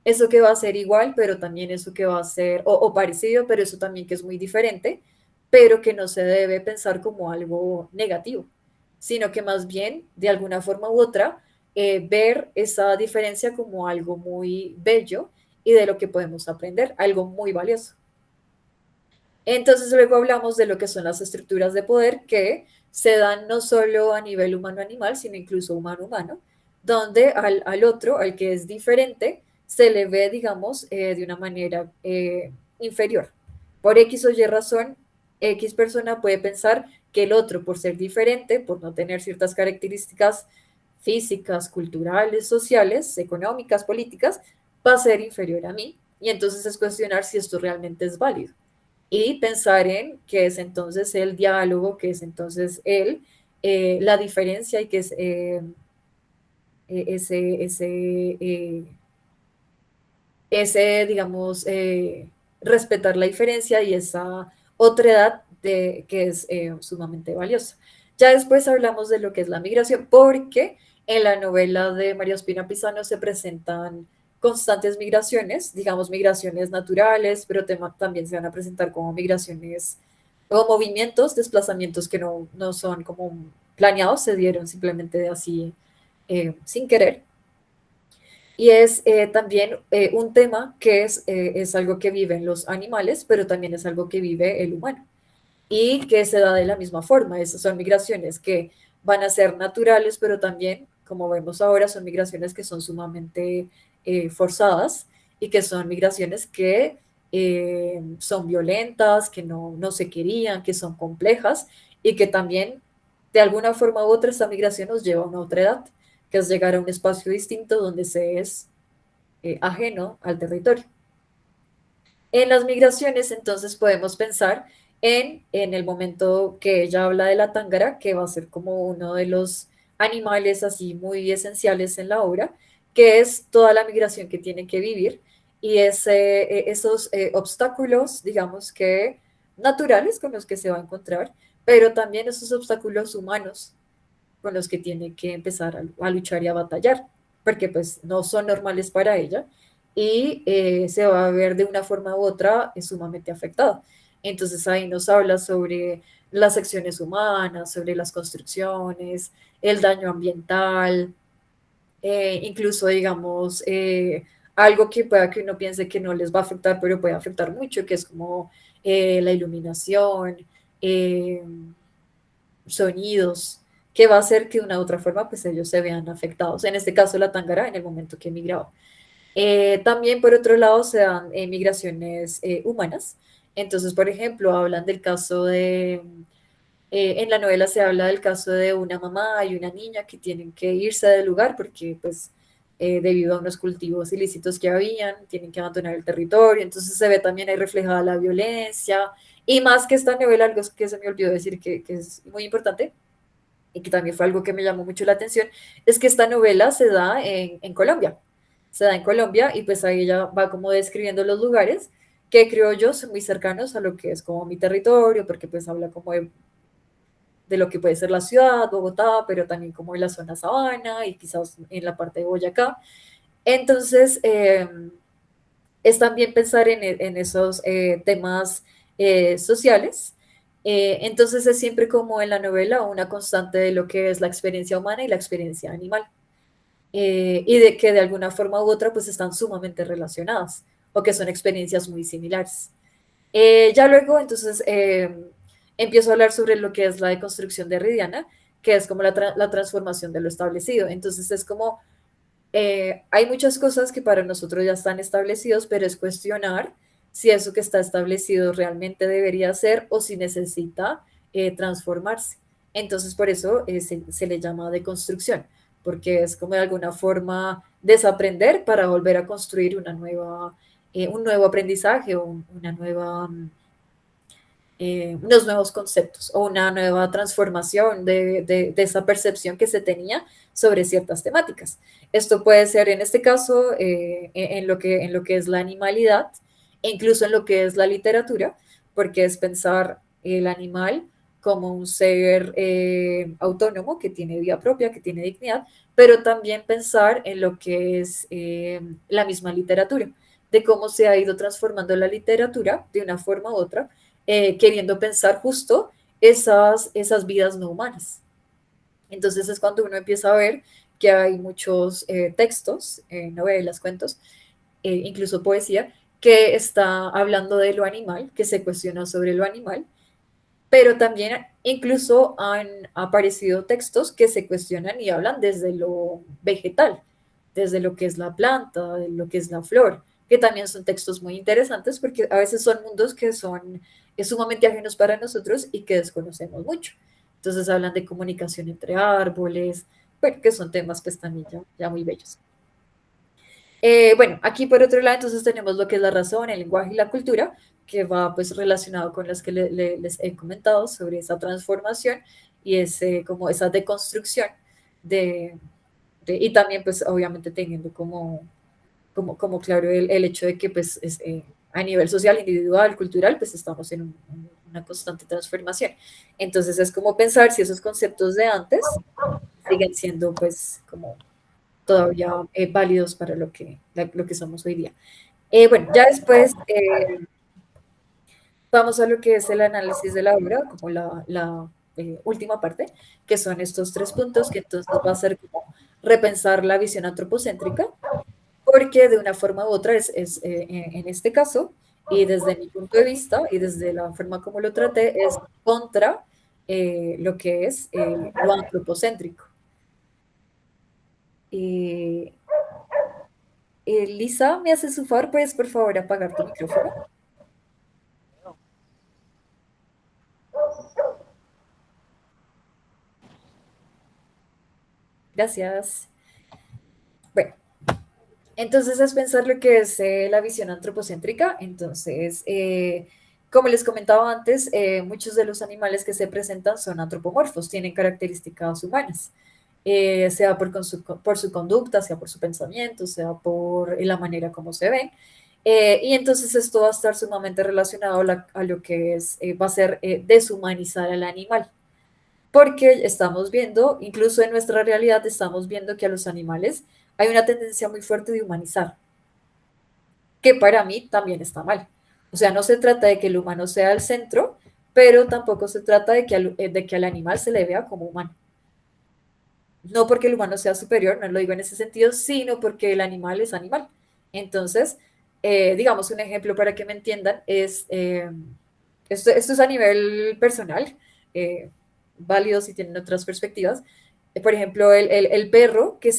eso que va a ser igual, pero también eso que va a ser, o parecido, pero eso también que es muy diferente, pero que no se debe pensar como algo negativo, sino que más bien, de alguna forma u otra, ver esa diferencia como algo muy bello y de lo que podemos aprender, algo muy valioso. Entonces luego hablamos de lo que son las estructuras de poder que se dan no solo a nivel humano-animal, sino incluso humano-humano, donde al otro, al que es diferente, se le ve, digamos, de una manera inferior. Por X o Y razón, X persona puede pensar que el otro, por ser diferente, por no tener ciertas características físicas, culturales, sociales, económicas, políticas, va a ser inferior a mí. Y entonces es cuestionar si esto realmente es válido y pensar en qué es entonces el diálogo, qué es entonces la diferencia y qué es digamos, respetar la diferencia y esa otra edad que es sumamente valiosa. Ya después hablamos de lo que es la migración, porque en la novela de María Ospina Pisano se presentan constantes migraciones, digamos migraciones naturales, pero también se van a presentar como migraciones o movimientos, desplazamientos que no son como planeados, se dieron simplemente así sin querer. Y es también un tema que es algo que viven los animales, pero también es algo que vive el humano y que se da de la misma forma. Esas son migraciones que van a ser naturales, pero también, como vemos ahora, son migraciones que son sumamente forzadas y que son migraciones que son violentas, que no se querían, que son complejas y que también, de alguna forma u otra, esta migración nos lleva a una otra edad, que es llegar a un espacio distinto donde se es ajeno al territorio. En las migraciones, entonces, podemos pensar en el momento que ella habla de la tángara, que va a ser como uno de los animales así muy esenciales en la obra, que es toda la migración que tiene que vivir y esos obstáculos, digamos que naturales con los que se va a encontrar, pero también esos obstáculos humanos con los que tiene que empezar a luchar y a batallar, porque pues no son normales para ella y se va a ver de una forma u otra sumamente afectada. Entonces ahí nos habla sobre las acciones humanas, sobre las construcciones, el daño ambiental, incluso digamos algo que pueda que uno piense que no les va a afectar, pero puede afectar mucho, que es como la iluminación, eh, sonidos, que va a hacer que de una u otra forma pues ellos se vean afectados. En este caso la Tángara en el momento que emigraba. También por otro lado se dan migraciones humanas. Entonces, por ejemplo, hablan del caso de, en la novela se habla del caso de una mamá y una niña que tienen que irse del lugar porque pues debido a unos cultivos ilícitos que habían, tienen que abandonar el territorio. Entonces se ve también ahí reflejada la violencia. Y más que esta novela, algo que se me olvidó decir que es muy importante, y que también fue algo que me llamó mucho la atención, es que esta novela se da en Colombia. Se da en Colombia y pues ahí ella va como describiendo los lugares que creo yo son muy cercanos a lo que es como mi territorio, porque pues habla como de lo que puede ser la ciudad, Bogotá, pero también como en la zona sabana y quizás en la parte de Boyacá. Entonces, es también pensar en esos temas sociales. Entonces es siempre como en la novela una constante de lo que es la experiencia humana y la experiencia animal. Y de que de alguna forma u otra pues están sumamente relacionadas o que son experiencias muy similares. Ya luego entonces empiezo a hablar sobre lo que es la deconstrucción derridiana, que es como la transformación de lo establecido. Entonces es como hay muchas cosas que para nosotros ya están establecidos, pero es cuestionar si eso que está establecido realmente debería ser o si necesita transformarse. Entonces, por eso se le llama deconstrucción, porque es como de alguna forma desaprender para volver a construir un nuevo aprendizaje o una nueva unos nuevos conceptos o una nueva transformación de esa percepción que se tenía sobre ciertas temáticas. Esto puede ser en este caso en lo que es la animalidad e incluso en lo que es la literatura, porque es pensar el animal como un ser autónomo que tiene vida propia, que tiene dignidad, pero también pensar en lo que es la misma literatura, de cómo se ha ido transformando la literatura de una forma u otra, queriendo pensar justo esas vidas no humanas. Entonces es cuando uno empieza a ver que hay muchos textos, novelas, cuentos, incluso poesía, que está hablando de lo animal, que se cuestiona sobre lo animal, pero también incluso han aparecido textos que se cuestionan y hablan desde lo vegetal, desde lo que es la planta, de lo que es la flor, que también son textos muy interesantes porque a veces son mundos que son sumamente ajenos para nosotros y que desconocemos mucho. Entonces hablan de comunicación entre árboles, bueno, que son temas pues también ya muy bellos. Bueno, aquí por otro lado entonces tenemos lo que es la razón, el lenguaje y la cultura, que va pues relacionado con las que les he comentado sobre esa transformación y como esa deconstrucción de, y también pues obviamente teniendo como claro el hecho de que pues a nivel social, individual, cultural, pues estamos en una constante transformación. Entonces es como pensar si esos conceptos de antes siguen siendo pues como todavía válidos para lo que somos hoy día. Bueno, ya después vamos a lo que es el análisis de la obra, como la última parte, que son estos tres puntos, que entonces va a ser como repensar la visión antropocéntrica, porque de una forma u otra en este caso, y desde mi punto de vista, y desde la forma como lo traté, es contra lo que es lo antropocéntrico. Eh, Lisa, ¿me haces su favor? ¿Puedes por favor apagar tu micrófono? Gracias. Bueno, entonces es pensar lo que es la visión antropocéntrica. Entonces, como les comentaba antes, muchos de los animales que se presentan son antropomorfos, tienen características humanas. sea por su conducta, sea por su pensamiento, sea por la manera como se ven. Y entonces esto va a estar sumamente relacionado a lo que va a ser deshumanizar al animal. Porque estamos viendo, incluso en nuestra realidad, estamos viendo que a los animales hay una tendencia muy fuerte de humanizar, que para mí también está mal. O sea, no se trata de que el humano sea el centro, pero tampoco se trata de que al animal se le vea como humano. No porque el humano sea superior, no lo digo en ese sentido, sino porque el animal es animal. Entonces, digamos un ejemplo para que me entiendan, esto es a nivel personal, válido si tienen otras perspectivas. Por ejemplo, el perro que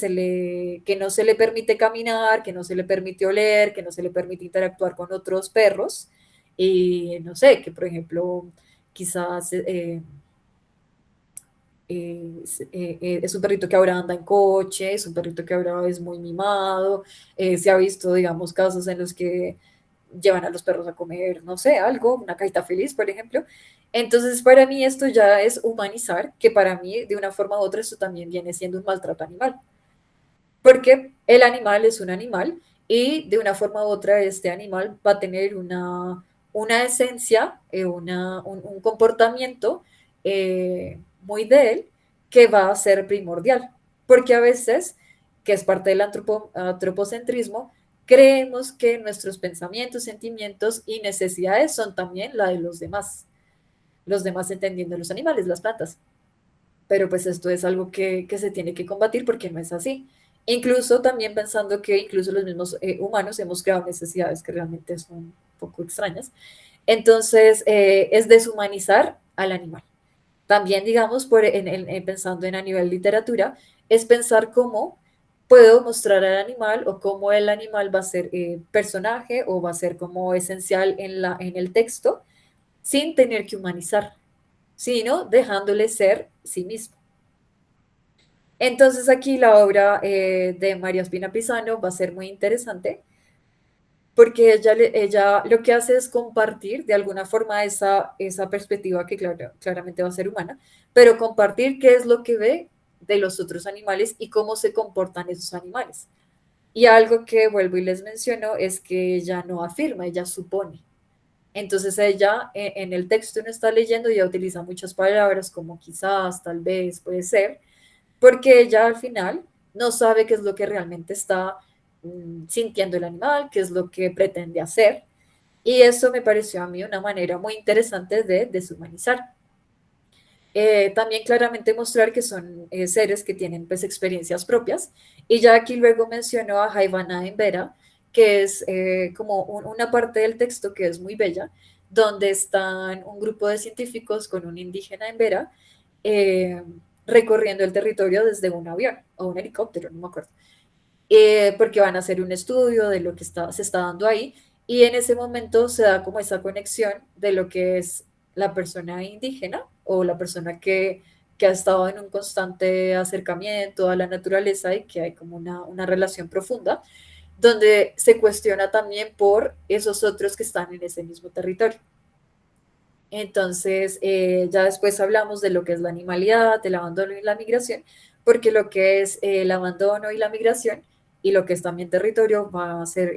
no se le permite caminar, que no se le permite oler, que no se le permite interactuar con otros perros, y no sé, que por ejemplo, quizás es un perrito que ahora anda en coche, es un perrito que ahora es muy mimado, se ha visto, digamos, casos en los que llevan a los perros a comer, no sé, algo, una cajita feliz, por ejemplo. Entonces, para mí esto ya es humanizar, que para mí, de una forma u otra, esto también viene siendo un maltrato animal, porque el animal es un animal y de una forma u otra este animal va a tener una esencia, un comportamiento muy de él que va a ser primordial, porque a veces, que es parte del antropocentrismo, creemos que nuestros pensamientos, sentimientos y necesidades son también la de los demás entendiendo los animales, las plantas. Pero pues esto es algo que se tiene que combatir porque no es así. Incluso también pensando que incluso los mismos humanos hemos creado necesidades que realmente son un poco extrañas. Entonces, es deshumanizar al animal. También, digamos, pensando en a nivel literatura, es pensar cómo puedo mostrar al animal o cómo el animal va a ser personaje o va a ser como esencial en el texto sin tener que humanizar, sino dejándole ser sí mismo. Entonces aquí la obra de María Espina Pisano va a ser muy interesante porque ella lo que hace es compartir de alguna forma esa perspectiva que claramente va a ser humana, pero compartir qué es lo que ve de los otros animales y cómo se comportan esos animales. Y algo que vuelvo y les menciono es que ella no afirma, ella supone. Entonces ella en el texto no está leyendo y ella utiliza muchas palabras como quizás, tal vez, puede ser, porque ella al final no sabe qué es lo que realmente está sintiendo el animal, qué es lo que pretende hacer. Y eso me pareció a mí una manera muy interesante de deshumanizar. También claramente mostrar que son seres que tienen pues experiencias propias. Y ya aquí luego mencionó a Jaivana en Vera, que es como una parte del texto que es muy bella, donde están un grupo de científicos con un indígena en Vera, eh, recorriendo el territorio desde un avión o un helicóptero, no me acuerdo, porque van a hacer un estudio de lo que se está dando ahí y en ese momento se da como esa conexión de lo que es la persona indígena o la persona que ha estado en un constante acercamiento a la naturaleza y que hay como una relación profunda, donde se cuestiona también por esos otros que están en ese mismo territorio. Entonces, ya después hablamos de lo que es la animalidad, el abandono y la migración, porque lo que es el abandono y la migración y lo que es también territorio va a ser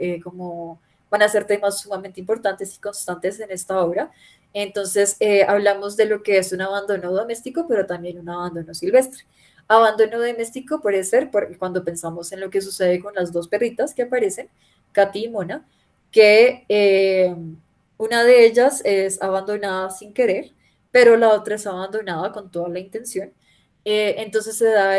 van a ser temas sumamente importantes y constantes en esta obra. Entonces, hablamos de lo que es un abandono doméstico, pero también un abandono silvestre. Abandono doméstico puede ser cuando pensamos en lo que sucede con las dos perritas que aparecen, Katy y Mona, que una de ellas es abandonada sin querer, pero la otra es abandonada con toda la intención. Entonces se da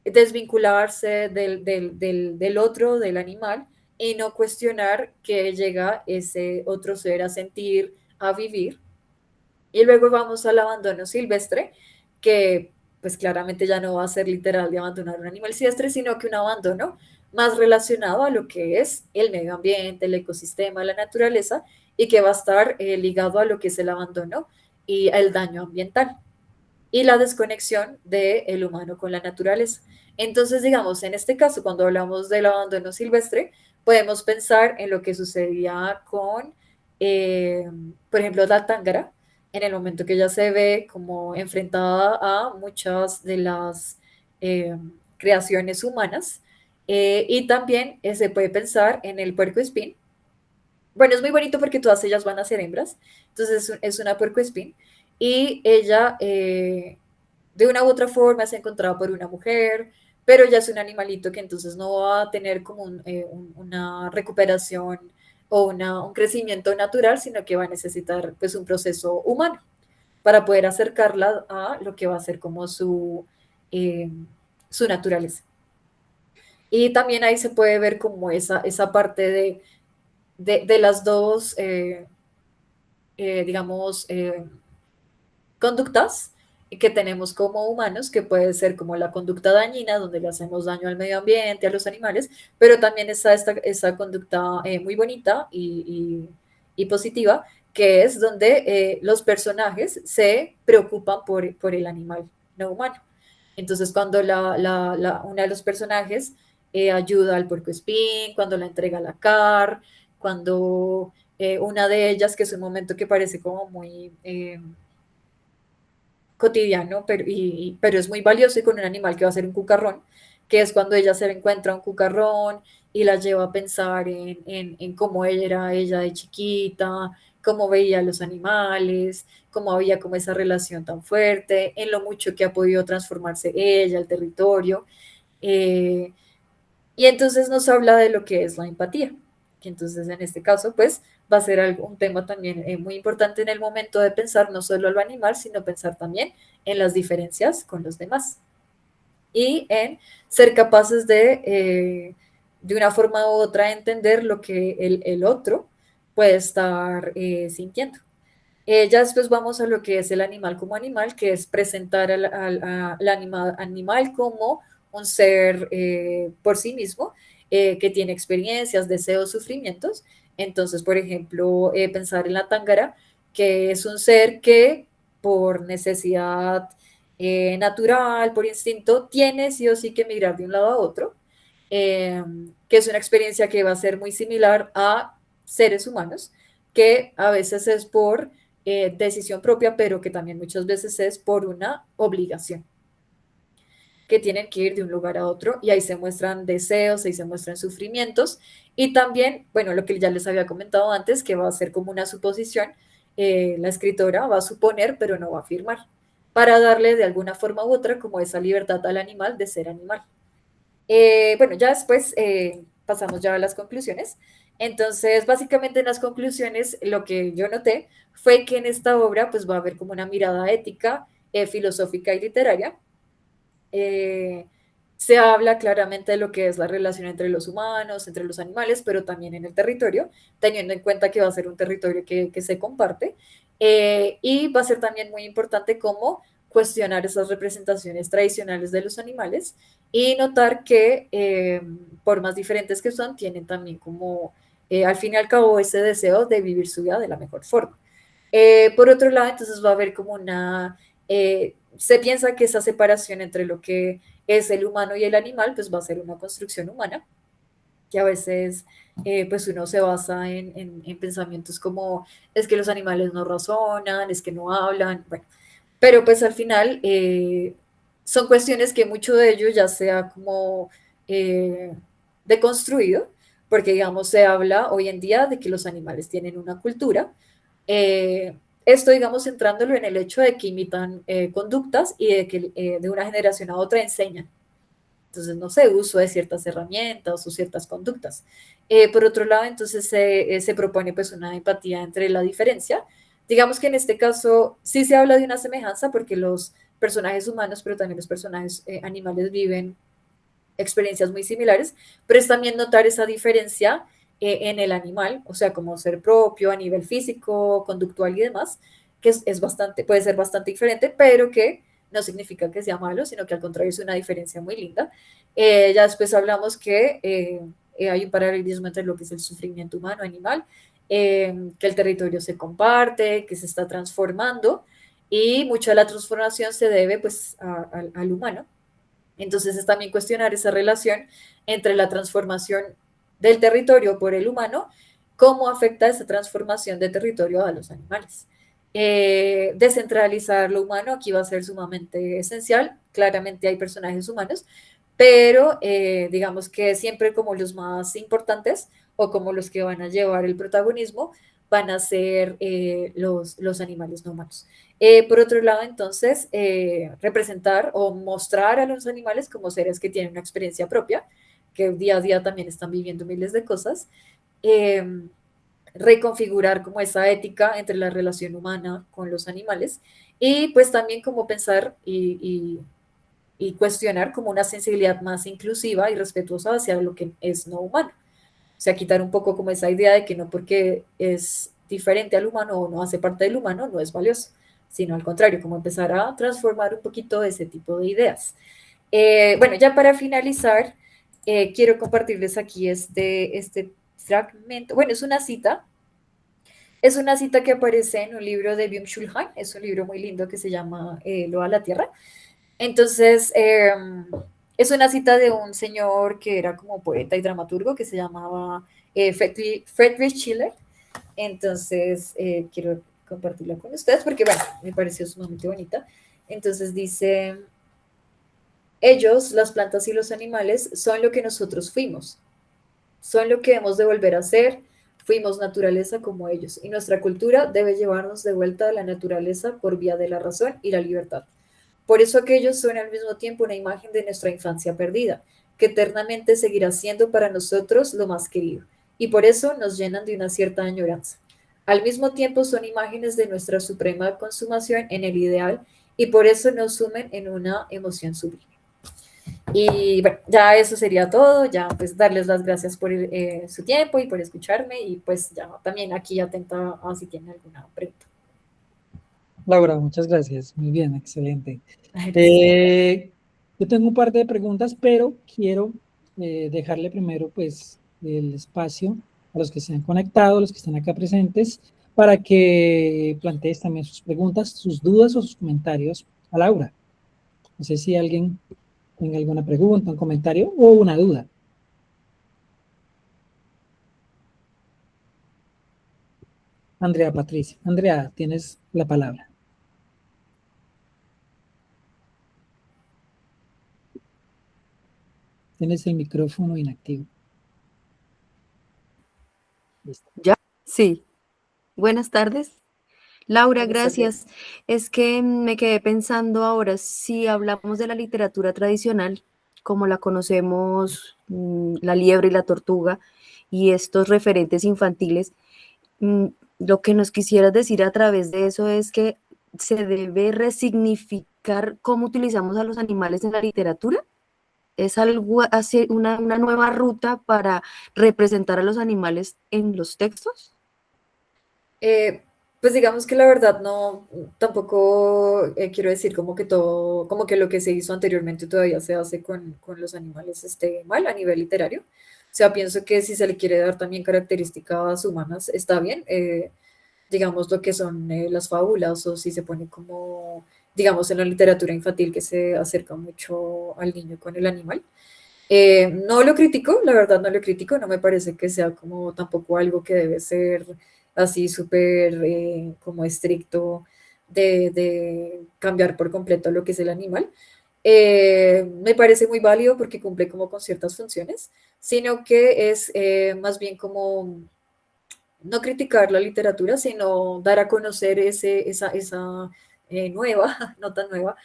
desvincularse del otro, del animal, y no cuestionar que llega ese otro ser a sentir, a vivir. Y luego vamos al abandono silvestre, que pues claramente ya no va a ser literal de abandonar un animal silvestre, sino que un abandono más relacionado a lo que es el medio ambiente, el ecosistema, la naturaleza, y que va a estar ligado a lo que es el abandono y el daño ambiental y la desconexión del humano con la naturaleza. Entonces, digamos, en este caso, cuando hablamos del abandono silvestre, podemos pensar en lo que sucedía con, por ejemplo, la tángara, en el momento que ella se ve como enfrentada a muchas de las creaciones humanas. Y también se puede pensar en el puercoespín. Bueno, es muy bonito porque todas ellas van a ser hembras, entonces es una puercoespín y ella de una u otra forma se ha encontrado por una mujer, pero ya es un animalito que entonces no va a tener como una recuperación o un crecimiento natural, sino que va a necesitar pues un proceso humano para poder acercarla a lo que va a ser como eh, su naturaleza. Y también ahí se puede ver como esa parte de las dos, digamos, conductas que tenemos como humanos, que puede ser como la conducta dañina, donde le hacemos daño al medio ambiente, a los animales, pero también está esa conducta muy bonita y positiva, que es donde los personajes se preocupan por el animal no humano. Entonces, cuando una de los personajes ayuda al puercoespín, cuando la entrega a la car, cuando una de ellas, que es un momento que parece como muy cotidiano, pero es muy valioso y con un animal que va a ser un cucarrón, que es cuando ella se encuentra un cucarrón y la lleva a pensar en cómo era ella de chiquita, cómo veía a los animales, cómo había como esa relación tan fuerte, en lo mucho que ha podido transformarse ella, el territorio. eh, y entonces nos habla de lo que es la empatía, que entonces en este caso pues va a ser un tema también muy importante en el momento de pensar no solo en lo animal, sino pensar también en las diferencias con los demás y en ser capaces de una forma u otra, entender lo que el otro puede estar sintiendo. Ya después vamos a lo que es el animal como animal, que es presentar al animal como un ser por sí mismo, que tiene experiencias, deseos, sufrimientos. Entonces, por ejemplo, pensar en la tángara, que es un ser que por necesidad natural, por instinto, tiene sí o sí que migrar de un lado a otro, eh, que es una experiencia que va a ser muy similar a seres humanos, que a veces es por decisión propia, pero que también muchas veces es por una obligación, que tienen que ir de un lugar a otro y ahí se muestran deseos, ahí se muestran sufrimientos y también, bueno, lo que ya les había comentado antes, que va a ser como una suposición, la escritora va a suponer, pero no va a afirmar, para darle de alguna forma u otra como esa libertad al animal de ser animal. Bueno, ya después pasamos ya a las conclusiones. Entonces, básicamente en las conclusiones, lo que yo noté fue que en esta obra pues va a haber como una mirada ética, filosófica y literaria. Eh, Se habla claramente de lo que es la relación entre los humanos, entre los animales, pero también en el territorio, teniendo en cuenta que va a ser un territorio que se comparte. Y va a ser también muy importante cómo cuestionar esas representaciones tradicionales de los animales y notar que, por más diferentes que son, tienen también como, al fin y al cabo, ese deseo de vivir su vida de la mejor forma. Por otro lado, entonces va a haber como se piensa que esa separación entre lo que es el humano y el animal, pues va a ser una construcción humana, que a veces pues uno se basa en pensamientos como es que los animales no razonan, es que no hablan, bueno, pero pues al final son cuestiones que mucho de ello ya se ha como eh, deconstruido, porque digamos se habla hoy en día de que los animales tienen una cultura, esto, digamos, centrándolo en el hecho de que imitan conductas y de que de una generación a otra enseñan. Entonces, no sé, uso de ciertas herramientas o ciertas conductas. Por otro lado, entonces se propone pues una empatía entre la diferencia. Digamos que en este caso sí se habla de una semejanza porque los personajes humanos, pero también los personajes animales viven experiencias muy similares, pero es también notar esa diferencia en el animal, o sea, como ser propio a nivel físico, conductual y demás, que es bastante, puede ser bastante diferente, pero que no significa que sea malo, sino que al contrario es una diferencia muy linda. Ya después hablamos que hay un paralelismo entre lo que es el sufrimiento humano animal, que el territorio se comparte, que se está transformando y mucha de la transformación se debe pues al humano. Entonces es también cuestionar esa relación entre la transformación del territorio por el humano, cómo afecta esa transformación de territorio a los animales. Descentralizar lo humano aquí va a ser sumamente esencial. Claramente hay personajes humanos, pero digamos que siempre como los más importantes o como los que van a llevar el protagonismo van a ser los animales no humanos. Por otro lado, entonces, representar o mostrar a los animales como seres que tienen una experiencia propia, que día a día también están viviendo miles de cosas. Eh, Reconfigurar como esa ética entre la relación humana con los animales y pues también como pensar y cuestionar como una sensibilidad más inclusiva y respetuosa hacia lo que es no humano. O sea, quitar un poco como esa idea de que no porque es diferente al humano o no hace parte del humano no es valioso, sino al contrario, como empezar a transformar un poquito ese tipo de ideas. Bueno, ya para finalizar, quiero compartirles aquí este fragmento. Bueno, es una cita que aparece en un libro de Byung-Chul Han, es un libro muy lindo que se llama Lo a la Tierra. Entonces, es una cita de un señor que era como poeta y dramaturgo que se llamaba Friedrich Schiller. Entonces, quiero compartirla con ustedes porque, bueno, me pareció sumamente bonita. Entonces dice, ellos, las plantas y los animales, son lo que nosotros fuimos, son lo que hemos de volver a ser, fuimos naturaleza como ellos, y nuestra cultura debe llevarnos de vuelta a la naturaleza por vía de la razón y la libertad. Por eso aquellos son al mismo tiempo una imagen de nuestra infancia perdida, que eternamente seguirá siendo para nosotros lo más querido, y por eso nos llenan de una cierta añoranza. Al mismo tiempo son imágenes de nuestra suprema consumación en el ideal, y por eso nos sumen en una emoción sublime. Y bueno, ya eso sería todo, ya pues darles las gracias por su tiempo y por escucharme y pues ya también aquí atenta a si tienen alguna pregunta. Laura, muchas gracias. Muy bien, excelente. Gracias. Yo tengo un par de preguntas, pero quiero dejarle primero pues el espacio a los que se han conectado, a los que están acá presentes, para que plantees también sus preguntas, sus dudas o sus comentarios a Laura. No sé si alguien tenga alguna pregunta, un comentario o una duda. Andrea Patricia. Andrea, tienes la palabra. Tienes el micrófono inactivo. Listo. ¿Ya? Sí. Buenas tardes. Laura, Buenas tardes. gracias. Es que me quedé pensando ahora, si hablamos de la literatura tradicional, como la conocemos, La liebre y la tortuga, y estos referentes infantiles, lo que nos quisieras decir a través de eso es que se debe resignificar cómo utilizamos a los animales en la literatura. ¿Es algo así, una nueva ruta para representar a los animales en los textos? Pues digamos que la verdad no, tampoco quiero decir como que todo, como que lo que se hizo anteriormente todavía se hace con los animales mal a nivel literario. O sea, pienso que si se le quiere dar también características humanas, está bien. Digamos lo que son las fábulas o si se pone como, digamos, en la literatura infantil que se acerca mucho al niño con el animal. No lo critico, la verdad no lo critico, no me parece que sea como tampoco algo que debe ser así súper como estricto de cambiar por completo lo que es el animal. Me parece muy válido porque cumple como con ciertas funciones, sino que es más bien como no criticar la literatura, sino dar a conocer esa nueva, no tan nueva,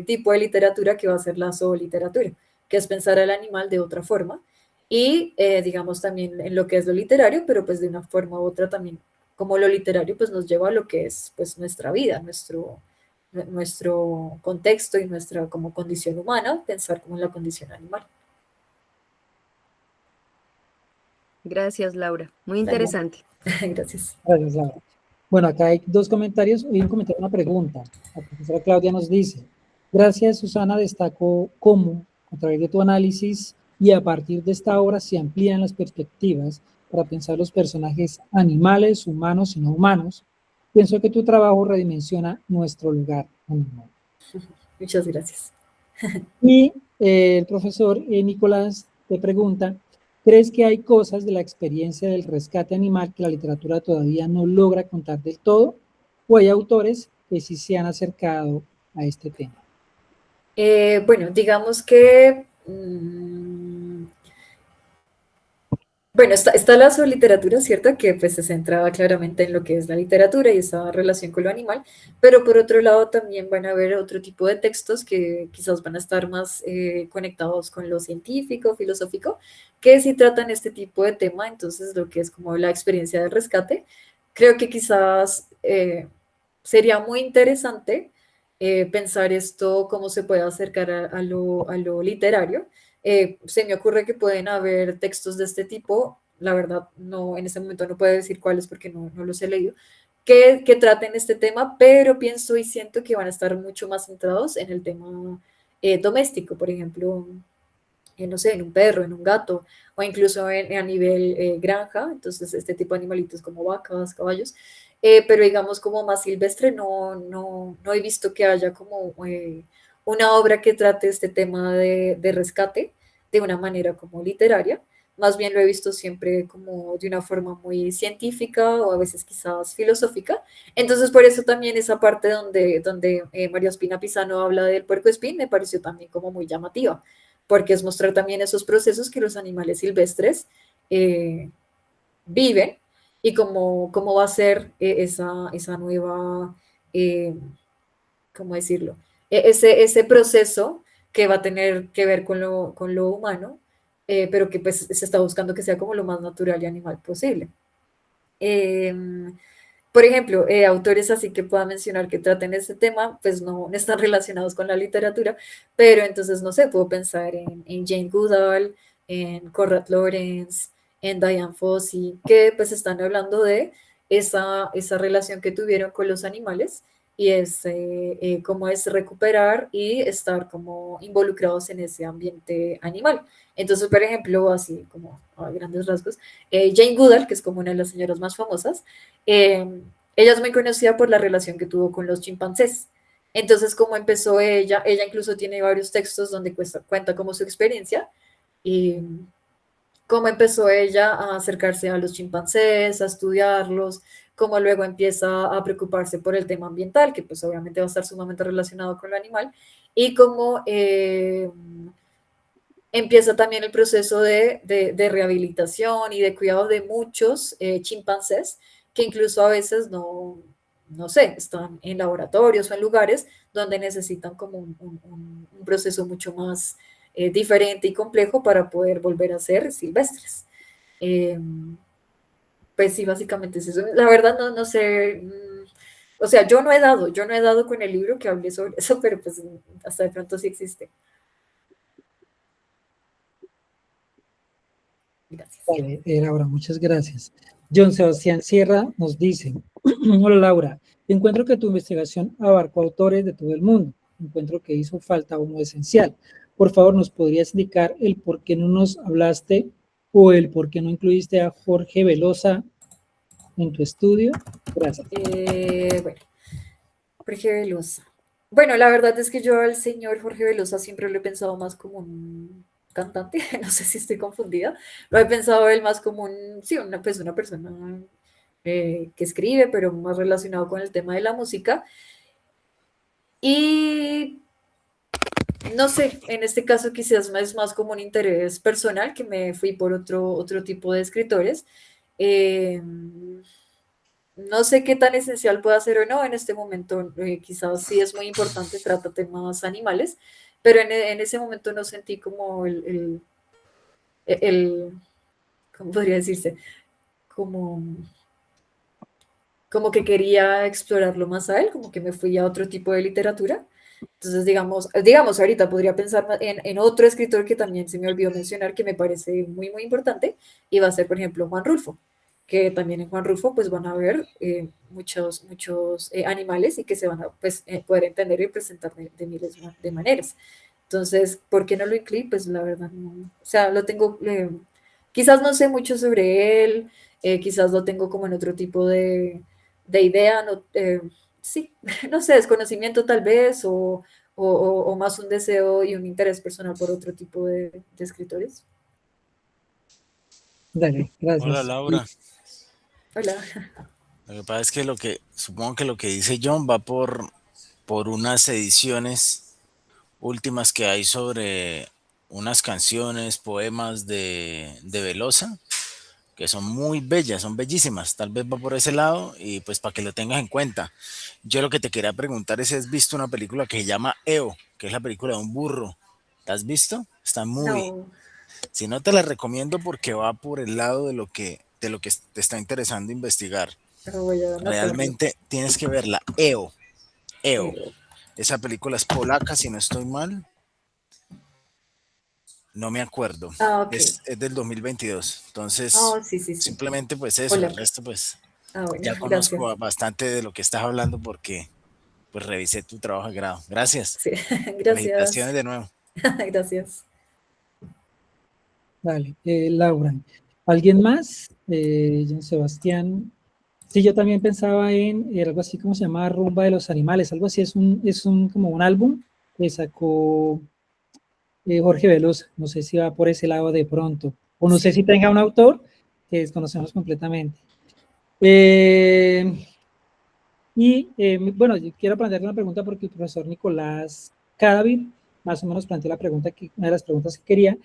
tipo de literatura que va a ser la zooliteratura, que es pensar al animal de otra forma y, digamos, también en lo que es lo literario, pero pues de una forma u otra también, como lo literario pues nos lleva a lo que es pues nuestra vida, nuestro contexto y nuestra como condición humana, pensar como en la condición animal. Gracias, Laura. Muy Vale. interesante. Gracias. Gracias, Laura. Bueno, acá hay dos comentarios y un comentario, una pregunta. La profesora Claudia nos dice, gracias Susana, destaco cómo a través de tu análisis y a partir de esta obra se amplían las perspectivas para pensar los personajes animales, humanos y no humanos. Pienso que tu trabajo redimensiona nuestro lugar animal. Muchas gracias. Y el profesor Nicolás te pregunta, ¿crees que hay cosas de la experiencia del rescate animal que la literatura todavía no logra contar del todo? o hay autores que sí se han acercado a este tema? Bueno, digamos que, bueno, está la zooliteratura, ¿cierto? Que pues se centraba claramente en lo que es la literatura y esa relación con lo animal, pero por otro lado también van a haber otro tipo de textos que quizás van a estar más conectados con lo científico, filosófico, que sí tratan este tipo de tema, entonces lo que es como la experiencia del rescate, creo que quizás sería muy interesante pensar esto, cómo se puede acercar a lo literario. Se me ocurre que pueden haber textos de este tipo, la verdad, no, en este momento no puedo decir cuáles porque no los he leído, que traten este tema, pero pienso y siento que van a estar mucho más centrados en el tema doméstico, por ejemplo, no sé, en un perro, en un gato, o incluso a nivel granja, entonces este tipo de animalitos como vacas, caballos, pero digamos como más silvestre, no he visto que haya como una obra que trate este tema de rescate de una manera como literaria, más bien lo he visto siempre como de una forma muy científica o a veces quizás filosófica, entonces por eso también esa parte donde María Ospina Pisano habla del puercoespín me pareció también como muy llamativa porque es mostrar también esos procesos que los animales silvestres eh, viven y cómo va a ser esa nueva, eh, ¿cómo decirlo? Ese proceso que va a tener que ver con lo humano, pero que pues se está buscando que sea como lo más natural y animal posible. Eh, por ejemplo, autores así que pueda mencionar que traten este tema, pues no están relacionados con la literatura, pero entonces, no sé, puedo pensar en Jane Goodall, en Conrad Lorenz, en Diane Fossey, que pues están hablando de esa relación que tuvieron con los animales y es cómo es recuperar y estar como involucrados en ese ambiente animal. Entonces, por ejemplo, así como a grandes rasgos, Jane Goodall, que es como una de las señoras más famosas, ella es muy conocida por la relación que tuvo con los chimpancés. Entonces, cómo empezó ella incluso tiene varios textos donde cuenta como su experiencia y cómo empezó ella a acercarse a los chimpancés, a estudiarlos, cómo luego empieza a preocuparse por el tema ambiental, que pues obviamente va a estar sumamente relacionado con lo animal, y cómo empieza también el proceso de rehabilitación y de cuidado de muchos chimpancés que incluso a veces no sé, están en laboratorios o en lugares donde necesitan como un proceso mucho más diferente y complejo para poder volver a ser silvestres. Eh, pues sí, básicamente es eso. La verdad no sé, o sea, yo no he dado con el libro que hable sobre eso, pero pues hasta de pronto sí existe. Gracias. Vale, Laura, muchas gracias. John Sebastián Sierra nos dice, hola Laura, encuentro que tu investigación abarcó autores de todo el mundo. Encuentro que hizo falta uno esencial. Por favor, ¿nos podrías indicar el por qué no nos hablaste o el por qué no incluiste a Jorge Velosa en tu estudio? Gracias. Bueno, Jorge Velosa. Bueno, la verdad es que yo al señor Jorge Velosa siempre lo he pensado más como un cantante, no sé si estoy confundida, lo he pensado él más como sí, pues una persona que escribe, pero más relacionado con el tema de la música. Y no sé, en este caso quizás es más como un interés personal que me fui por otro tipo de escritores. Eh, no sé qué tan esencial puede ser o no en este momento, quizás sí es muy importante, trata temas animales, pero en ese momento no sentí como el ¿cómo podría decirse? Como, como que quería explorarlo más a él, como que me fui a otro tipo de literatura. Entonces, digamos, ahorita podría pensar en otro escritor que también se me olvidó mencionar, que me parece muy importante, y va a ser, por ejemplo, Juan Rulfo, que también en Juan Rulfo pues van a ver muchos animales y que se van a pues, poder entender y presentar de miles de maneras. Entonces, ¿por qué no lo incluí? Pues la verdad no, o sea, lo tengo, quizás no sé mucho sobre él, quizás lo tengo como en otro tipo de idea, no, sí, no sé, desconocimiento tal vez, o más un deseo y un interés personal por otro tipo de escritores. Dale, Hola gracias. Laura. Hola. Lo que pasa es que supongo que lo que dice John va por unas ediciones últimas que hay sobre unas canciones, poemas de Velosa, que son muy bellas, son bellísimas. Tal vez va por ese lado y pues para que lo tengas en cuenta. Yo lo que te quería preguntar es si has visto una película que se llama EO, que es la película de un burro. ¿La has visto? Está muy... No, Si no, te la recomiendo porque va por el lado de lo que te está interesando investigar. pero voy a anotarlo. Realmente tienes que verla. EO, EO. Eh, Esa película es polaca, si no estoy mal. No me acuerdo. ok. Es del 2022. Entonces, Sí, sí, sí. simplemente pues eso. El Hola. resto pues Bueno, ya gracias. conozco bastante de lo que estás hablando porque pues revisé tu trabajo de grado. Gracias. Sí, Felicitaciones gracias. de nuevo. Gracias. Dale, Laura. ¿Alguien más? John Sebastián. Sí, yo también pensaba en algo así como se llama Rumba de los Animales, algo así, es un como un álbum que sacó Jorge Velosa, no sé si va por ese lado de pronto, o no sé Sí. si tenga un autor que desconocemos completamente. Eh, bueno, yo quiero plantear una pregunta porque el profesor Nicolás Cadavid más o menos planteó la pregunta una de las preguntas que quería,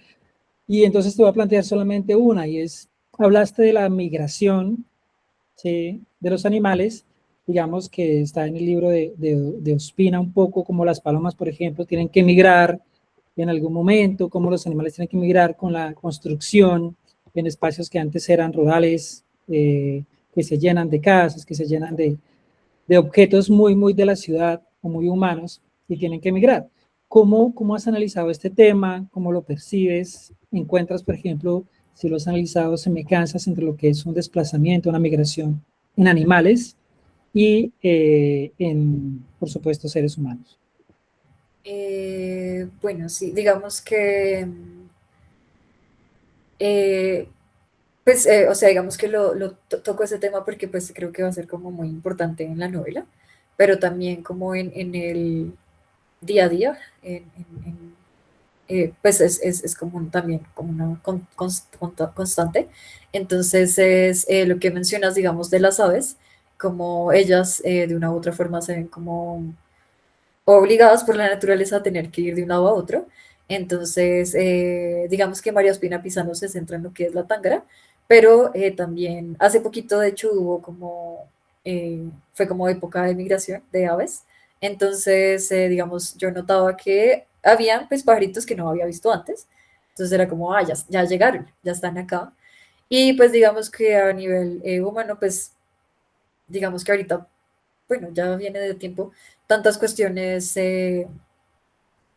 y entonces te voy a plantear solamente una, y es, hablaste de la migración, ¿sí?, de los animales, digamos que está en el libro de Ospina un poco, como las palomas, por ejemplo, tienen que migrar en algún momento, como los animales tienen que migrar con la construcción en espacios que antes eran rurales, que se llenan de casas, que se llenan de objetos muy, muy de la ciudad o muy humanos y tienen que emigrar. ¿Cómo has analizado este tema? ¿Cómo lo percibes? ¿Encuentras, por ejemplo, si lo has analizado, semejanzas entre lo que es un desplazamiento, una migración en animales y por supuesto, seres humanos? Bueno, sí, digamos que, pues, o sea, digamos que toco ese tema porque pues creo que va a ser como muy importante en la novela, pero también como en el día a día, pues es como también como una constante. Entonces es lo que mencionas, digamos, de las aves, como ellas de una u otra forma se ven como obligadas por la naturaleza a tener que ir de un lado a otro. Entonces, digamos que María Ospina Pizano se centra en lo que es la tángara, pero también hace poquito, de hecho, fue como época de migración de aves. Entonces, digamos, yo notaba que habían pues pajaritos que no había visto antes. Entonces era como, ya llegaron, ya están acá. Y pues digamos que a nivel humano, pues digamos que ahorita, bueno, ya viene de tiempo tantas cuestiones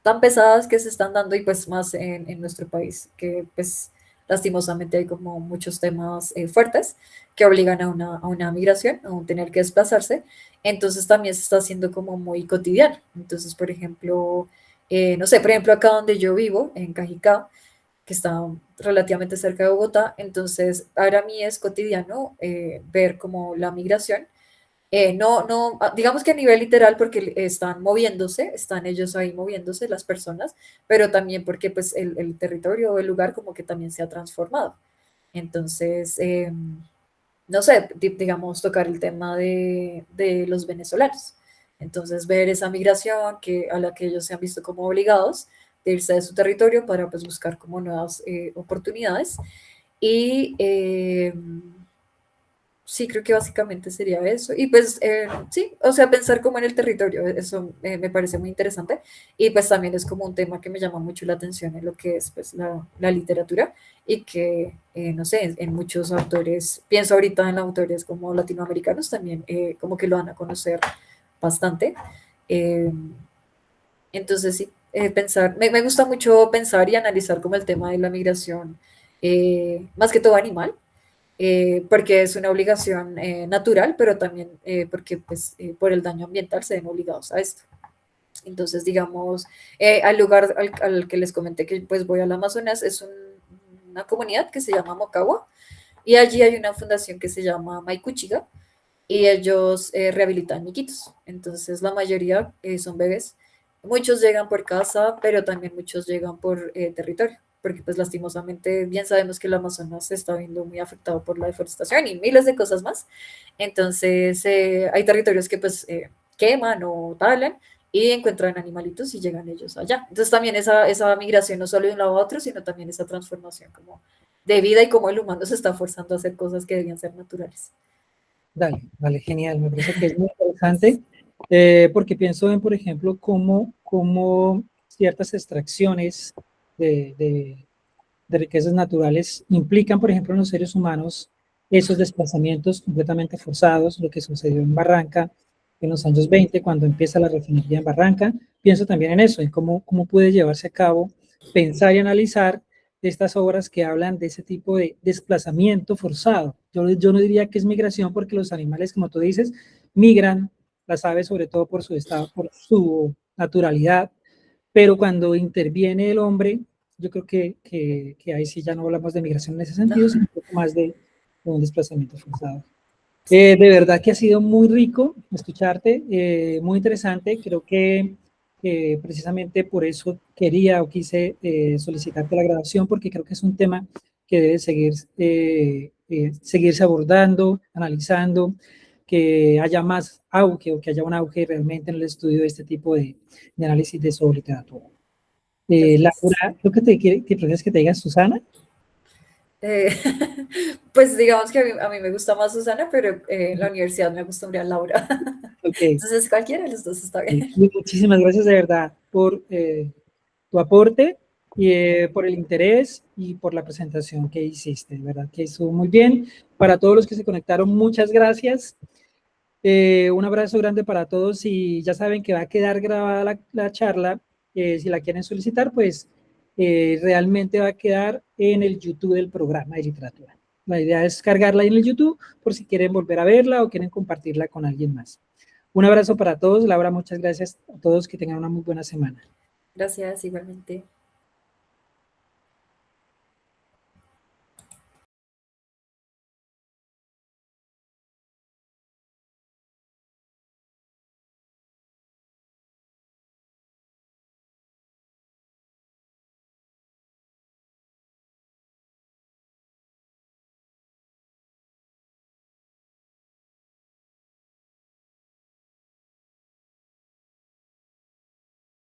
tan pesadas que se están dando y pues más en nuestro país, que pues lastimosamente hay como muchos temas fuertes que obligan a una migración, a un tener que desplazarse, entonces también se está haciendo como muy cotidiano. Entonces, por ejemplo, no sé, por ejemplo, acá donde yo vivo, en Cajicá, que está relativamente cerca de Bogotá, entonces para mí es cotidiano ver como la migración digamos que a nivel literal porque están moviéndose, están ellos ahí moviéndose, las personas, pero también porque pues el territorio o el lugar como que también se ha transformado. Entonces, no sé, digamos, tocar el tema de los venezolanos. Entonces, ver esa migración a la que ellos se han visto como obligados de irse de su territorio para pues buscar como nuevas oportunidades. Y sí, creo que básicamente sería eso. Y pues sí, o sea, pensar como en el territorio, eso me parece muy interesante. Y pues también es como un tema que me llama mucho la atención en lo que es pues la literatura y que, no sé, en muchos autores, pienso ahorita en autores como latinoamericanos también, como que lo van a conocer bastante. Eh, entonces sí, me gusta mucho pensar y analizar como el tema de la migración, más que todo animal porque es una obligación natural, pero también porque pues, por el daño ambiental se ven obligados a esto. Entonces, digamos, al lugar al que les comenté que pues voy al Amazonas es una comunidad que se llama Mocagua y allí hay una fundación que se llama Maicuchiga y ellos rehabilitan miquitos. Entonces, la mayoría son bebés. Muchos llegan por casa, pero también muchos llegan por territorio. porque pues lastimosamente bien sabemos que el Amazonas se está viendo muy afectado por la deforestación y miles de cosas más. Entonces hay territorios que pues queman o talan y encuentran animalitos y llegan ellos allá. Entonces también esa migración no solo de un lado a otro, sino también esa transformación como de vida y cómo el humano se está forzando a hacer cosas que debían ser naturales. Dale, vale, genial. Me parece que es muy interesante porque pienso en, por ejemplo, cómo ciertas extracciones de riquezas naturales implican, por ejemplo, en los seres humanos esos desplazamientos completamente forzados, lo que sucedió en Barranca en los años 20, cuando empieza la refinería en Barranca. Pienso también en eso, en cómo puede llevarse a cabo, pensar y analizar estas obras que hablan de ese tipo de desplazamiento forzado. Yo no diría que es migración porque los animales, como tú dices, migran, las aves sobre todo por su estado, por su naturalidad, pero cuando interviene el hombre, yo creo que ahí sí ya no hablamos de migración en ese sentido, sino un poco más de un desplazamiento forzado. De verdad que ha sido muy rico escucharte, muy interesante. Creo que precisamente por eso quería o quise solicitarte la grabación, porque creo que es un tema que debe seguirse abordando, analizando, que haya más auge o que haya un auge realmente en el estudio de este tipo de análisis de sobre literatura. Laura, creo que te prefieres que te digas Susana. Pues digamos que a mí me gusta más Susana, pero en la universidad me acostumbré a Laura. Okay. Entonces cualquiera de los dos está bien. Muchísimas gracias de verdad por tu aporte y por el interés y por la presentación que hiciste, de verdad que estuvo muy bien. Para todos los que se conectaron, muchas gracias. Un abrazo grande para todos y ya saben que va a quedar grabada la charla. Si la quieren solicitar, pues realmente va a quedar en el YouTube del programa de literatura. La idea es cargarla en el YouTube por si quieren volver a verla o quieren compartirla con alguien más. Un abrazo para todos. Laura, muchas gracias a todos. Que tengan una muy buena semana. Gracias, igualmente.